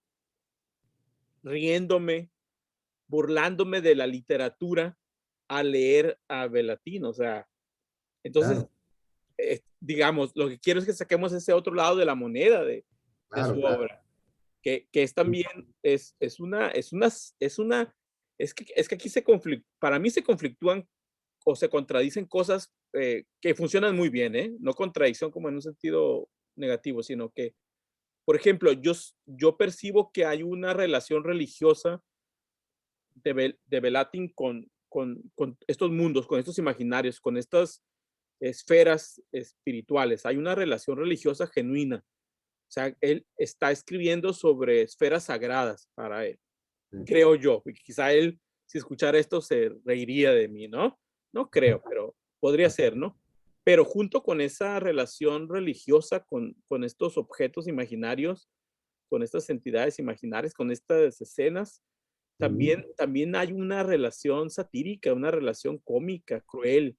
riéndome, burlándome de la literatura al leer a Belatín, o sea, entonces, Claro, digamos, lo que quiero es que saquemos ese otro lado de la moneda de claro, su claro. obra, que es también, es que aquí para mí se conflictúan o se contradicen cosas que funcionan muy bien, ¿eh? No contradicción como en un sentido negativo, sino que, por ejemplo, yo percibo que hay una relación religiosa de Belatin con estos mundos, con estos imaginarios, con estas esferas espirituales. Hay una relación religiosa genuina. O sea, él está escribiendo sobre esferas sagradas para él, Sí. creo yo. Y quizá él, si escuchara esto, se reiría de mí, ¿no? No creo, pero podría ser, ¿no? Pero junto con esa relación religiosa con estos objetos imaginarios, con estas entidades imaginarias, con estas escenas, Ujú. también hay una relación satírica, una relación cómica, cruel,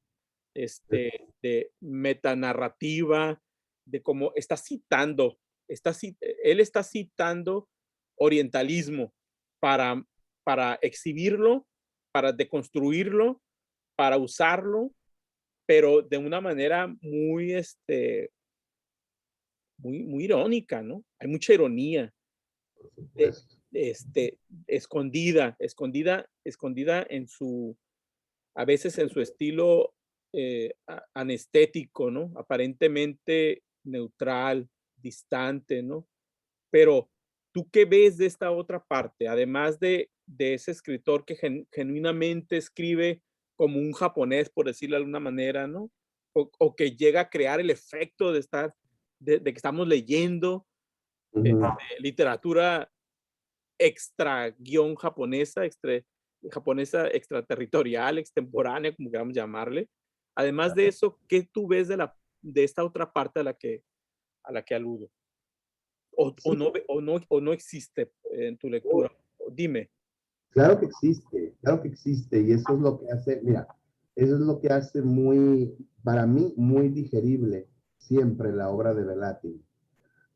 de metanarrativa, de cómo él está citando orientalismo para, para exhibirlo, para deconstruirlo, para usarlo, pero de una manera muy irónica, ¿no? Hay mucha ironía, Por eh, supuesto. escondida a veces en su estilo anestético, ¿no? Aparentemente neutral, distante, ¿no? Pero, ¿tú qué ves de esta otra parte? Además de ese escritor que genuinamente escribe como un japonés, por decirlo de alguna manera, ¿no? O que llega a crear el efecto de que estamos leyendo Ujú. literatura extra guión japonesa, japonesa extraterritorial, extemporánea, como queramos llamarle. Además de eso, ¿qué tú ves de esta otra parte a la que aludo? Sí, O no existe en tu lectura. Dime. claro que existe, y eso es lo que hace, mira, eso es lo que hace muy, para mí, muy digerible siempre la obra de Belatin.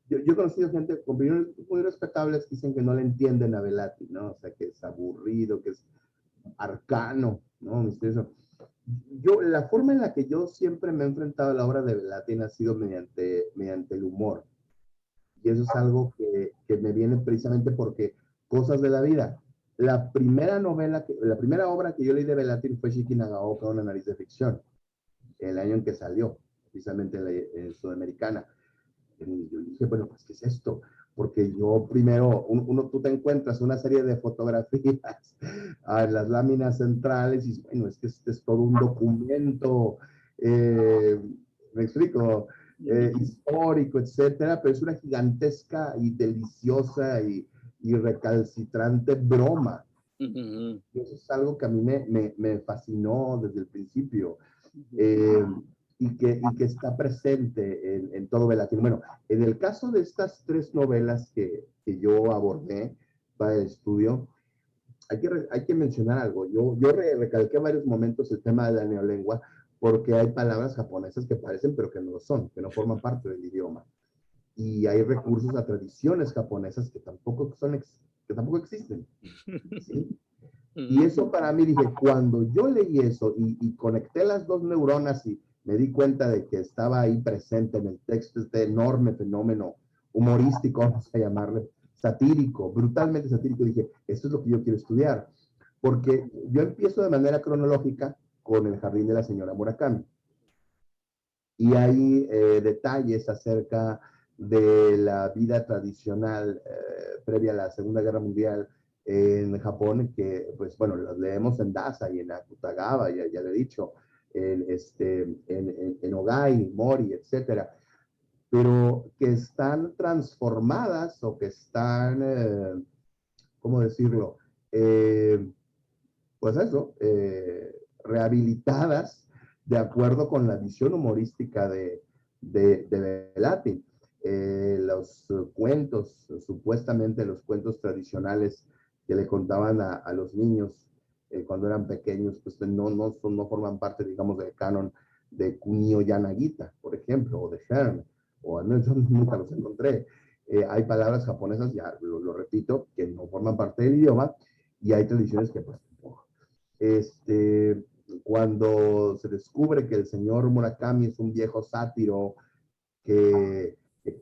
Yo he conocido gente con opiniones muy respetables que dicen que no le entienden a Belatin, ¿no? O sea, que es aburrido, que es arcano, ¿no? Misterioso. La forma en la que yo siempre me he enfrentado a la obra de Belatin ha sido mediante el humor. Y eso es algo que me viene precisamente porque cosas de la vida. La primera obra que yo leí de Belatin fue Shiki Nagaoka, Una nariz de ficción, el año en que salió, precisamente en Sudamericana. Y yo dije, bueno, pues, ¿qué es esto? Porque yo primero, tú te encuentras una serie de fotografías a las láminas centrales y bueno, es que este es todo un documento, me explico, histórico, etcétera, pero es una gigantesca y deliciosa y recalcitrante broma. Ujú, Y eso es algo que a mí me fascinó desde el principio. ujú, Eh, y que está presente en todo Belatino. Bueno, en el caso de estas tres novelas que yo abordé para el estudio, hay que mencionar algo. Yo recalqué varios momentos el tema de la neolengua porque hay palabras japonesas que parecen pero que no lo son, que no forman parte del idioma. Y hay recursos a tradiciones japonesas que tampoco existen, ¿sí? Y ujú, eso para mí, dije, cuando yo leí eso y conecté las dos neuronas y me di cuenta de que estaba ahí presente en el texto este enorme fenómeno humorístico, vamos a llamarle, satírico, brutalmente satírico. Dije, esto es lo que yo quiero estudiar, porque yo empiezo de manera cronológica con El jardín de la señora Murakami. Y hay detalles acerca de la vida tradicional previa a la Segunda Guerra Mundial en Japón, que, pues, bueno, los leemos en Dasa y en Akutagawa, ya le he dicho, en Ogai, Mori, etcétera, pero que están transformadas o que están, ¿cómo decirlo? Pues eso, rehabilitadas de acuerdo con la visión humorística de Belatin. Los cuentos, supuestamente los cuentos tradicionales que le contaban a los niños cuando eran pequeños, pues no forman parte, digamos, del canon de Kunio Yanagita, por ejemplo, o de Shern, o al menos yo nunca los encontré. Hay palabras japonesas, ya lo repito, que no forman parte del idioma, y hay tradiciones que pues este, cuando se descubre que el señor Murakami es un viejo sátiro que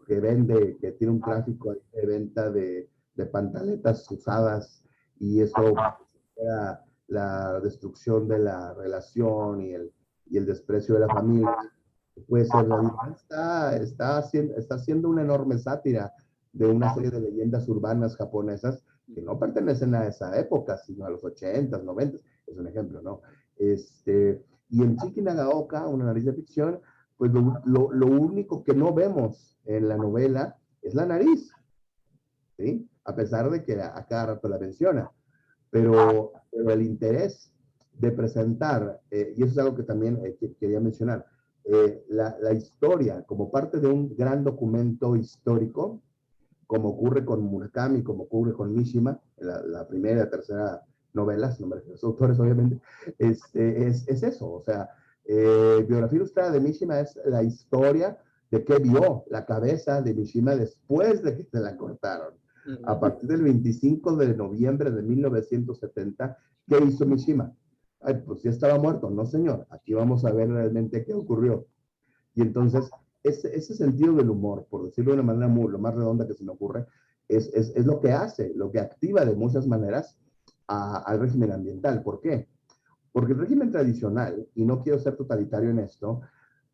vende, que tiene un tráfico de venta de pantaletas usadas y eso era la destrucción de la relación y el desprecio de la familia, pues en realidad está haciendo una enorme sátira de una serie de leyendas urbanas japonesas que no pertenecen a esa época, sino a los 80s, 90s, es un ejemplo, ¿no? Y en Chiki Nagaoka, Una nariz de ficción, pues lo único que no vemos en la novela es la nariz, ¿sí? A pesar de que a cada rato la menciona. Pero el interés de presentar, y eso es algo que también quería mencionar, la historia como parte de un gran documento histórico, como ocurre con Murakami, como ocurre con Mishima, la primera y la tercera novelas, no me refiero a los autores obviamente, es eso, o sea, Biografía Ilustrada de Mishima es la historia de qué vio la cabeza de Mishima después de que se la cortaron. A partir del 25 de noviembre de 1970, ¿qué hizo Mishima? Ay, pues ya estaba muerto. No, señor, aquí vamos a ver realmente qué ocurrió. Y entonces, ese sentido del humor, por decirlo de una manera lo más redonda que se me ocurre, es lo que hace, lo que activa de muchas maneras al régimen ambiental. ¿Por qué? Porque el régimen tradicional, y no quiero ser totalitario en esto,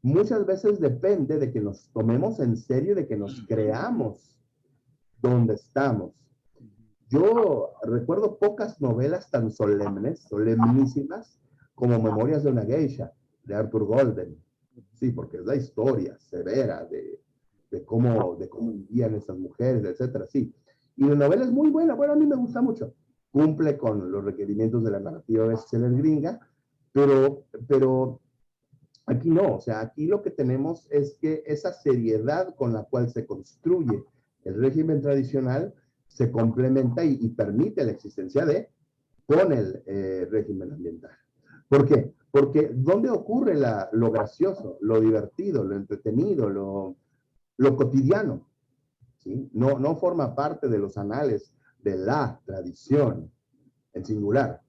muchas veces depende de que nos tomemos en serio, de que nos creamos donde estamos. Yo recuerdo pocas novelas tan solemnes, solemnísimas, como Memorias de una geisha, de Arthur Golden. Sí, porque es la historia severa de cómo vivían esas mujeres, etcétera, sí. Y la novela es muy buena, bueno, a mí me gusta mucho. Cumple con los requerimientos de la narrativa bestseller gringa, pero aquí no, o sea, aquí lo que tenemos es que esa seriedad con la cual se construye el régimen tradicional se complementa y permite la existencia con el régimen ambiental. ¿Por qué? Porque ¿dónde ocurre lo gracioso, lo divertido, lo entretenido, lo cotidiano? ¿Sí? No forma parte de los anales de la tradición en singular,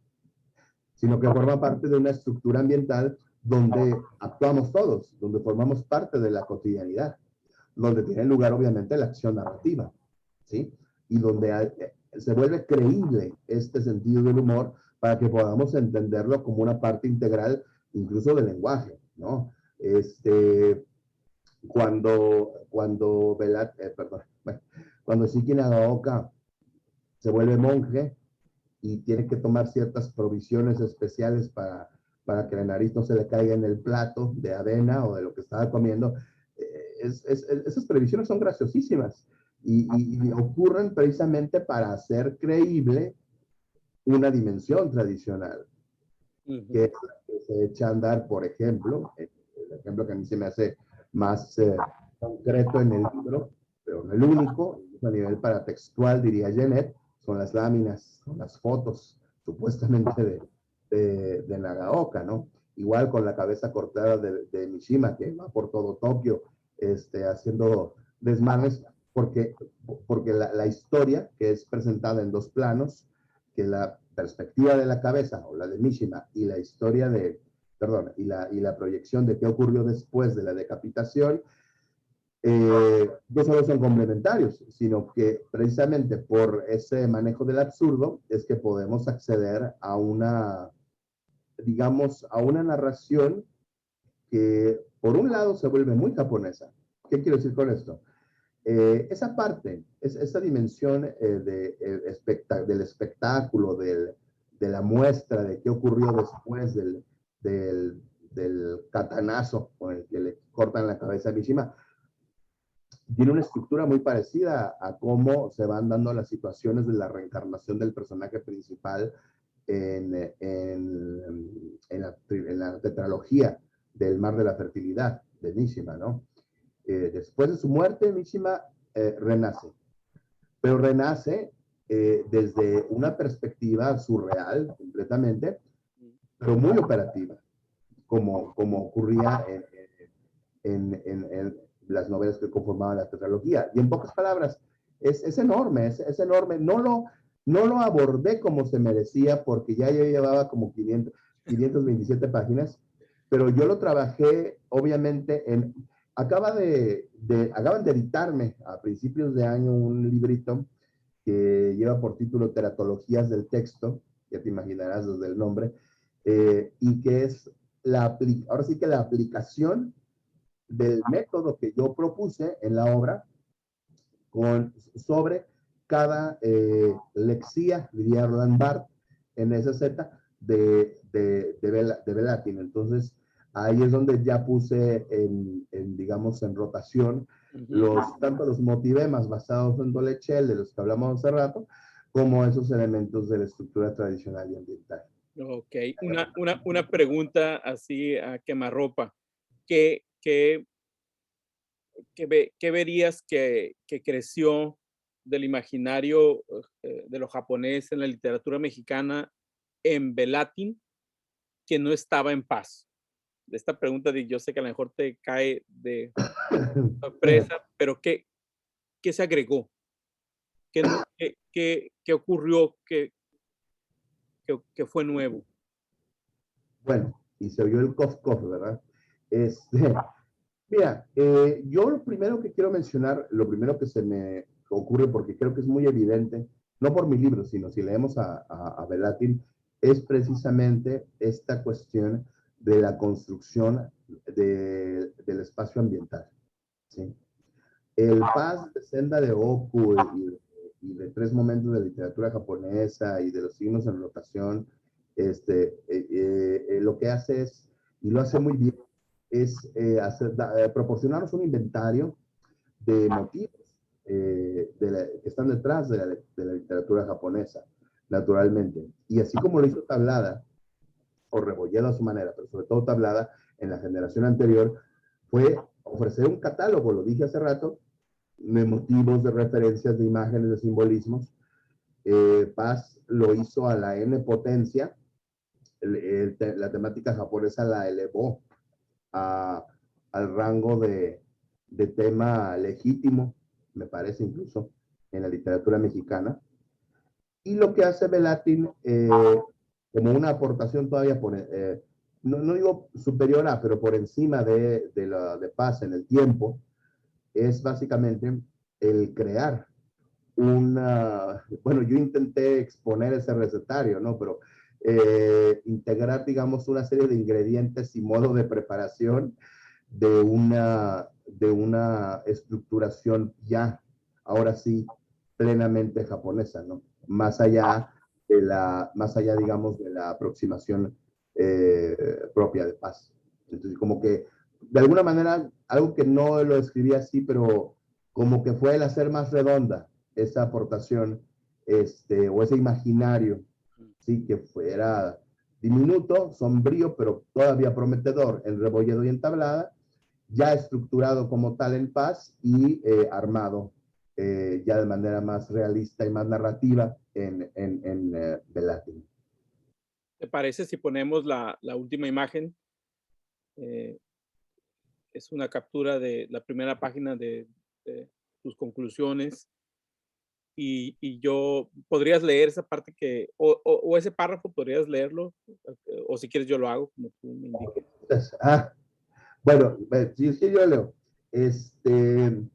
sino que forma parte de una estructura ambiental donde actuamos todos, donde formamos parte de la cotidianidad, donde tiene lugar obviamente la acción narrativa, ¿sí? Y donde se vuelve creíble este sentido del humor para que podamos entenderlo como una parte integral incluso del lenguaje, ¿no? Cuando Shiki Nagaoka se vuelve monje y tiene que tomar ciertas provisiones especiales para que la nariz no se le caiga en el plato de avena o de lo que estaba comiendo, esas previsiones son graciosísimas y ocurren precisamente para hacer creíble una dimensión tradicional, que es la que se echa a andar, por ejemplo, el ejemplo que a mí se me hace más concreto en el libro, pero no el único, a nivel paratextual, diría Janet, son las láminas, son las fotos, supuestamente de Nagaoka, ¿no? Igual con la cabeza cortada de Mishima, que va por todo Tokio, haciendo desmanes, porque la historia, que es presentada en dos planos, que la perspectiva de la cabeza, o la de Mishima, y la historia y la proyección de qué ocurrió después de la decapitación, no solo son complementarios, sino que precisamente por ese manejo del absurdo es que podemos acceder a una, digamos, a una narración que por un lado se vuelve muy japonesa. ¿Qué quiero decir con esto? Esa parte, esa dimensión del espectáculo, de la muestra, de qué ocurrió después del katanazo con el que le cortan la cabeza a Mishima, tiene una estructura muy parecida a cómo se van dando las situaciones de la reencarnación del personaje principal en la tetralogía del Mar de la Fertilidad de Mishima, ¿no? Después de su muerte, Mishima renace, pero renace desde una perspectiva surreal completamente, pero muy operativa, como ocurría en las novelas que conformaban la tetralogía. Y en pocas palabras, es enorme, es enorme. No lo abordé como se merecía porque ya yo llevaba como 527 páginas, pero yo lo trabajé obviamente acaban de editarme a principios de año un librito que lleva por título Teratologías del Texto, ya te imaginarás desde el nombre, y que es ahora sí que la aplicación del método que yo propuse en la obra sobre cada lexía, diría Roland Barthes, en SZ de Belatin. Entonces, ahí es donde ya puse digamos, en rotación tanto los motivemas basados en Dolechel, de los que hablamos hace rato, como esos elementos de la estructura tradicional y ambiental. Ok, una pregunta así a quemarropa. ¿Qué, qué, qué verías que creció del imaginario de lo japonés en la literatura mexicana en Belatin que no estaba en paz? Esta pregunta yo sé que a lo mejor te cae de sorpresa, pero ¿qué se agregó? ¿Qué ocurrió que fue nuevo? Bueno, y se oyó el cof cof, ¿verdad? Mira, yo lo primero que quiero mencionar, lo primero que se me ocurre, porque creo que es muy evidente, no por mi libro, sino si leemos a Belatin, es precisamente esta cuestión de la construcción del espacio ambiental. ¿Sí? El Paz de Senda de Oku y de tres momentos de literatura japonesa y de los signos en rotación, lo que hace es, y lo hace muy bien, es proporcionarnos un inventario de motivos que están detrás de la literatura japonesa, naturalmente. Y así como lo hizo Tablada, o Rebolledo a su manera, pero sobre todo Tablada en la generación anterior, fue ofrecer un catálogo, lo dije hace rato, de motivos, de referencias, de imágenes, de simbolismos. Paz lo hizo a la N potencia, la temática japonesa la elevó al rango de tema legítimo, me parece incluso, en la literatura mexicana. Y lo que hace Belatin, como una aportación todavía, no digo superior a, pero por encima de Paz en el tiempo, es básicamente el crear bueno, yo intenté exponer ese recetario, ¿no? Pero integrar, digamos, una serie de ingredientes y modo de preparación de una estructuración ya, ahora sí, plenamente japonesa, ¿no? Más allá, digamos, de la aproximación propia de Paz. Entonces, como que, de alguna manera, algo que no lo escribí así, pero como que fue el hacer más redonda esa aportación, o ese imaginario, sí, que fuera diminuto, sombrío, pero todavía prometedor en Rebolledo y en Tablada, ya estructurado como tal en Paz y armado ya de manera más realista y más narrativa en Belatin. ¿Te parece si ponemos la última imagen? Es una captura de la primera página de tus conclusiones. Y yo, ¿podrías leer esa parte o ese párrafo, podrías leerlo? O si quieres yo lo hago, como tú me indiques. Entonces, bueno, si es que yo leo. En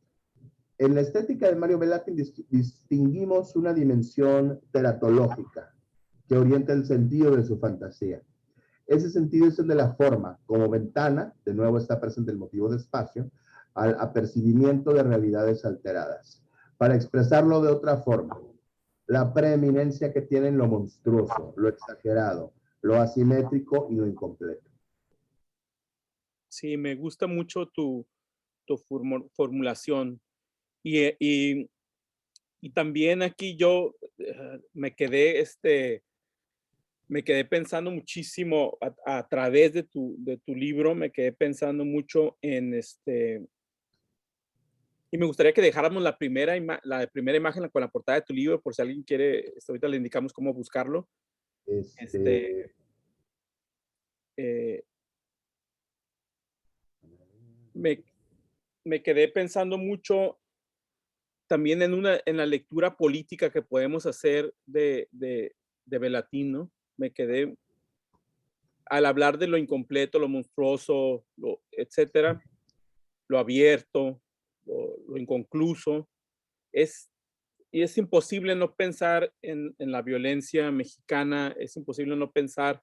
la estética de Mario Bellatin distinguimos una dimensión teratológica que orienta el sentido de su fantasía. Ese sentido es el de la forma, como ventana, de nuevo está presente el motivo de espacio, al apercibimiento de realidades alteradas. Para expresarlo de otra forma, la preeminencia que tienen lo monstruoso, lo exagerado, lo asimétrico y lo incompleto. Sí, me gusta mucho tu formulación. Y también aquí yo me quedé pensando muchísimo a través de tu libro, me quedé pensando mucho y me gustaría que dejáramos la primera imagen con la portada de tu libro, por si alguien quiere, ahorita le indicamos cómo buscarlo. Este, Este, eh, me, me quedé pensando mucho también en la lectura política que podemos hacer de Bellatin, ¿no? Me quedé, al hablar de lo incompleto, lo monstruoso, etcétera, lo abierto, lo inconcluso, es, y es imposible no pensar en la violencia mexicana, es imposible no pensar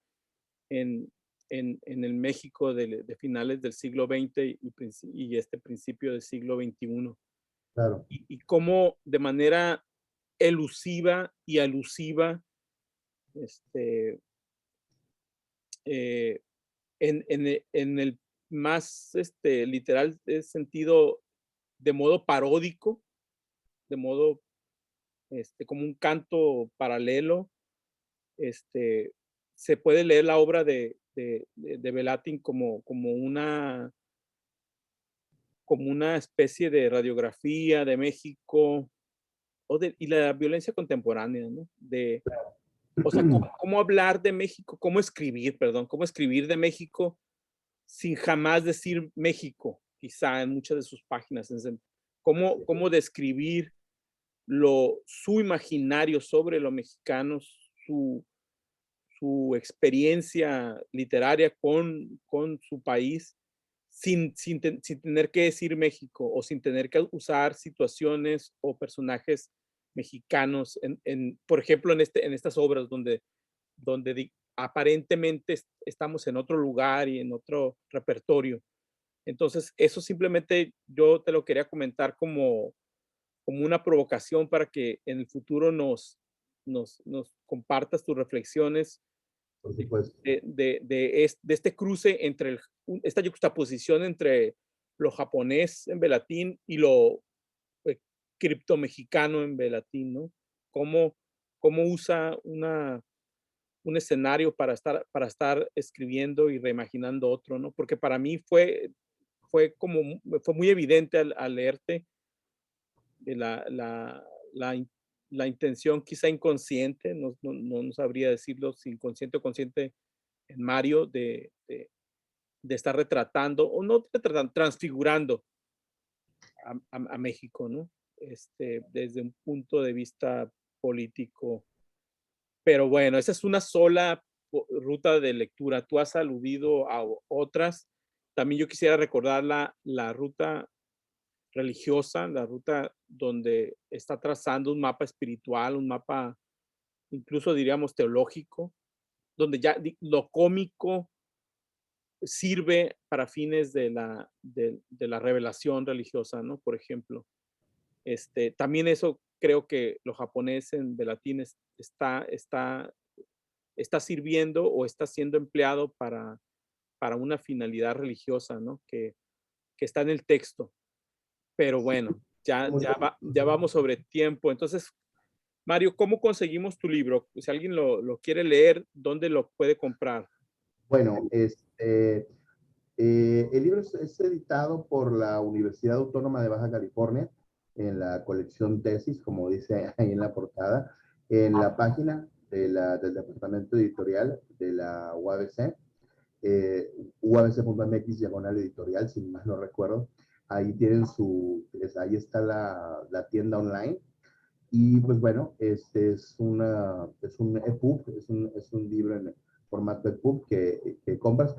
en, en el México de finales del siglo XX y este principio del siglo XXI. claro. Y cómo de manera elusiva y alusiva, este, eh, en el más literal sentido, de modo paródico, de modo como un canto paralelo, este, se puede leer la obra de Bellatin como una especie de radiografía de México y la violencia contemporánea, ¿no? O sea, cómo hablar de México, cómo escribir, perdón, cómo escribir de México sin jamás decir México, quizá en muchas de sus páginas. Cómo describir su imaginario sobre los mexicanos, su experiencia literaria con su país, sin tener que decir México o sin tener que usar situaciones o personajes mexicanos, por ejemplo, en estas obras donde aparentemente estamos en otro lugar y en otro repertorio. Entonces, eso simplemente yo te lo quería comentar como una provocación para que en el futuro nos compartas tus reflexiones Por supuesto. de este cruce entre esta juxtaposición entre lo japonés en Bellatin y lo eh, criptomexicano en Bellatin, ¿no? Cómo usa un escenario para estar escribiendo y reimaginando otro, ¿no? Porque para mí fue muy evidente al leerte la, la, la intención quizá inconsciente, no sabría decirlo si inconsciente o consciente en Mario de estar retratando, o no retratando, transfigurando a México, ¿no? Desde un punto de vista político. Pero bueno, esa es una sola ruta de lectura. Tú has aludido a otras. También yo quisiera recordar la ruta religiosa, la ruta donde está trazando un mapa espiritual, un mapa incluso diríamos teológico, donde ya lo cómico sirve para fines de la revelación religiosa, ¿no? Por ejemplo, también eso creo que lo japonés en Bellatin está sirviendo o está siendo empleado para una finalidad religiosa, ¿no? Que está en el texto. Pero bueno, ya vamos sobre tiempo. Entonces, Mario, ¿cómo conseguimos tu libro? Si alguien lo quiere leer, ¿dónde lo puede comprar? Bueno, el libro es editado por la Universidad Autónoma de Baja California en la colección Tesis, como dice ahí en la portada, en la página del departamento editorial de la UABC, uabc.mx/editorial, si más no recuerdo. Ahí tienen ahí está la tienda online. Y pues bueno, es un ebook, es un libro en formato de pub que compras.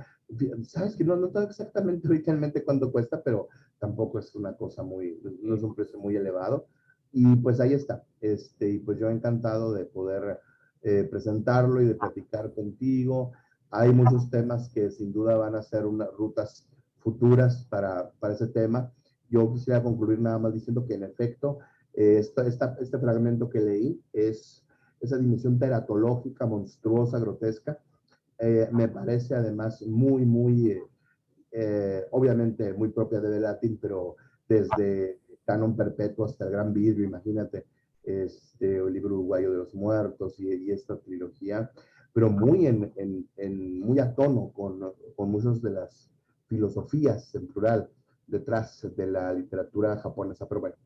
Sabes que no tengo exactamente originalmente cuánto cuesta, pero tampoco es una cosa muy, no es un precio muy elevado. Y pues ahí está. Y pues yo encantado de poder presentarlo y de platicar contigo. Hay muchos temas que sin duda van a ser unas rutas futuras para ese tema. Yo quisiera concluir nada más diciendo que en efecto, este fragmento que leí es esa dimensión teratológica, monstruosa, grotesca. Me parece además obviamente muy propia de Velatin, pero desde Canon Perpetuo hasta el Gran Vidrio, imagínate, el libro uruguayo de los muertos y esta trilogía, pero muy a tono con muchas de las filosofías en plural detrás de la literatura japonesa. Pero bueno,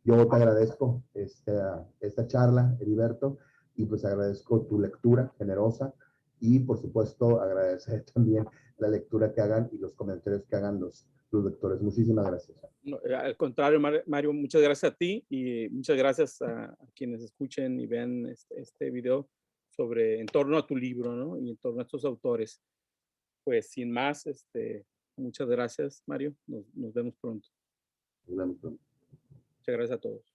yo te agradezco esta charla, Heriberto, y pues agradezco tu lectura generosa y por supuesto agradecer también la lectura que hagan y los comentarios que hagan los lectores. Muchísimas gracias. No, al contrario, Mario, muchas gracias a ti y muchas gracias a quienes escuchen y vean este video sobre en torno a tu libro, ¿no? Y en torno a estos autores. Pues sin más, muchas gracias, Mario. Nos vemos pronto. Nos vemos pronto. Muchas gracias a todos.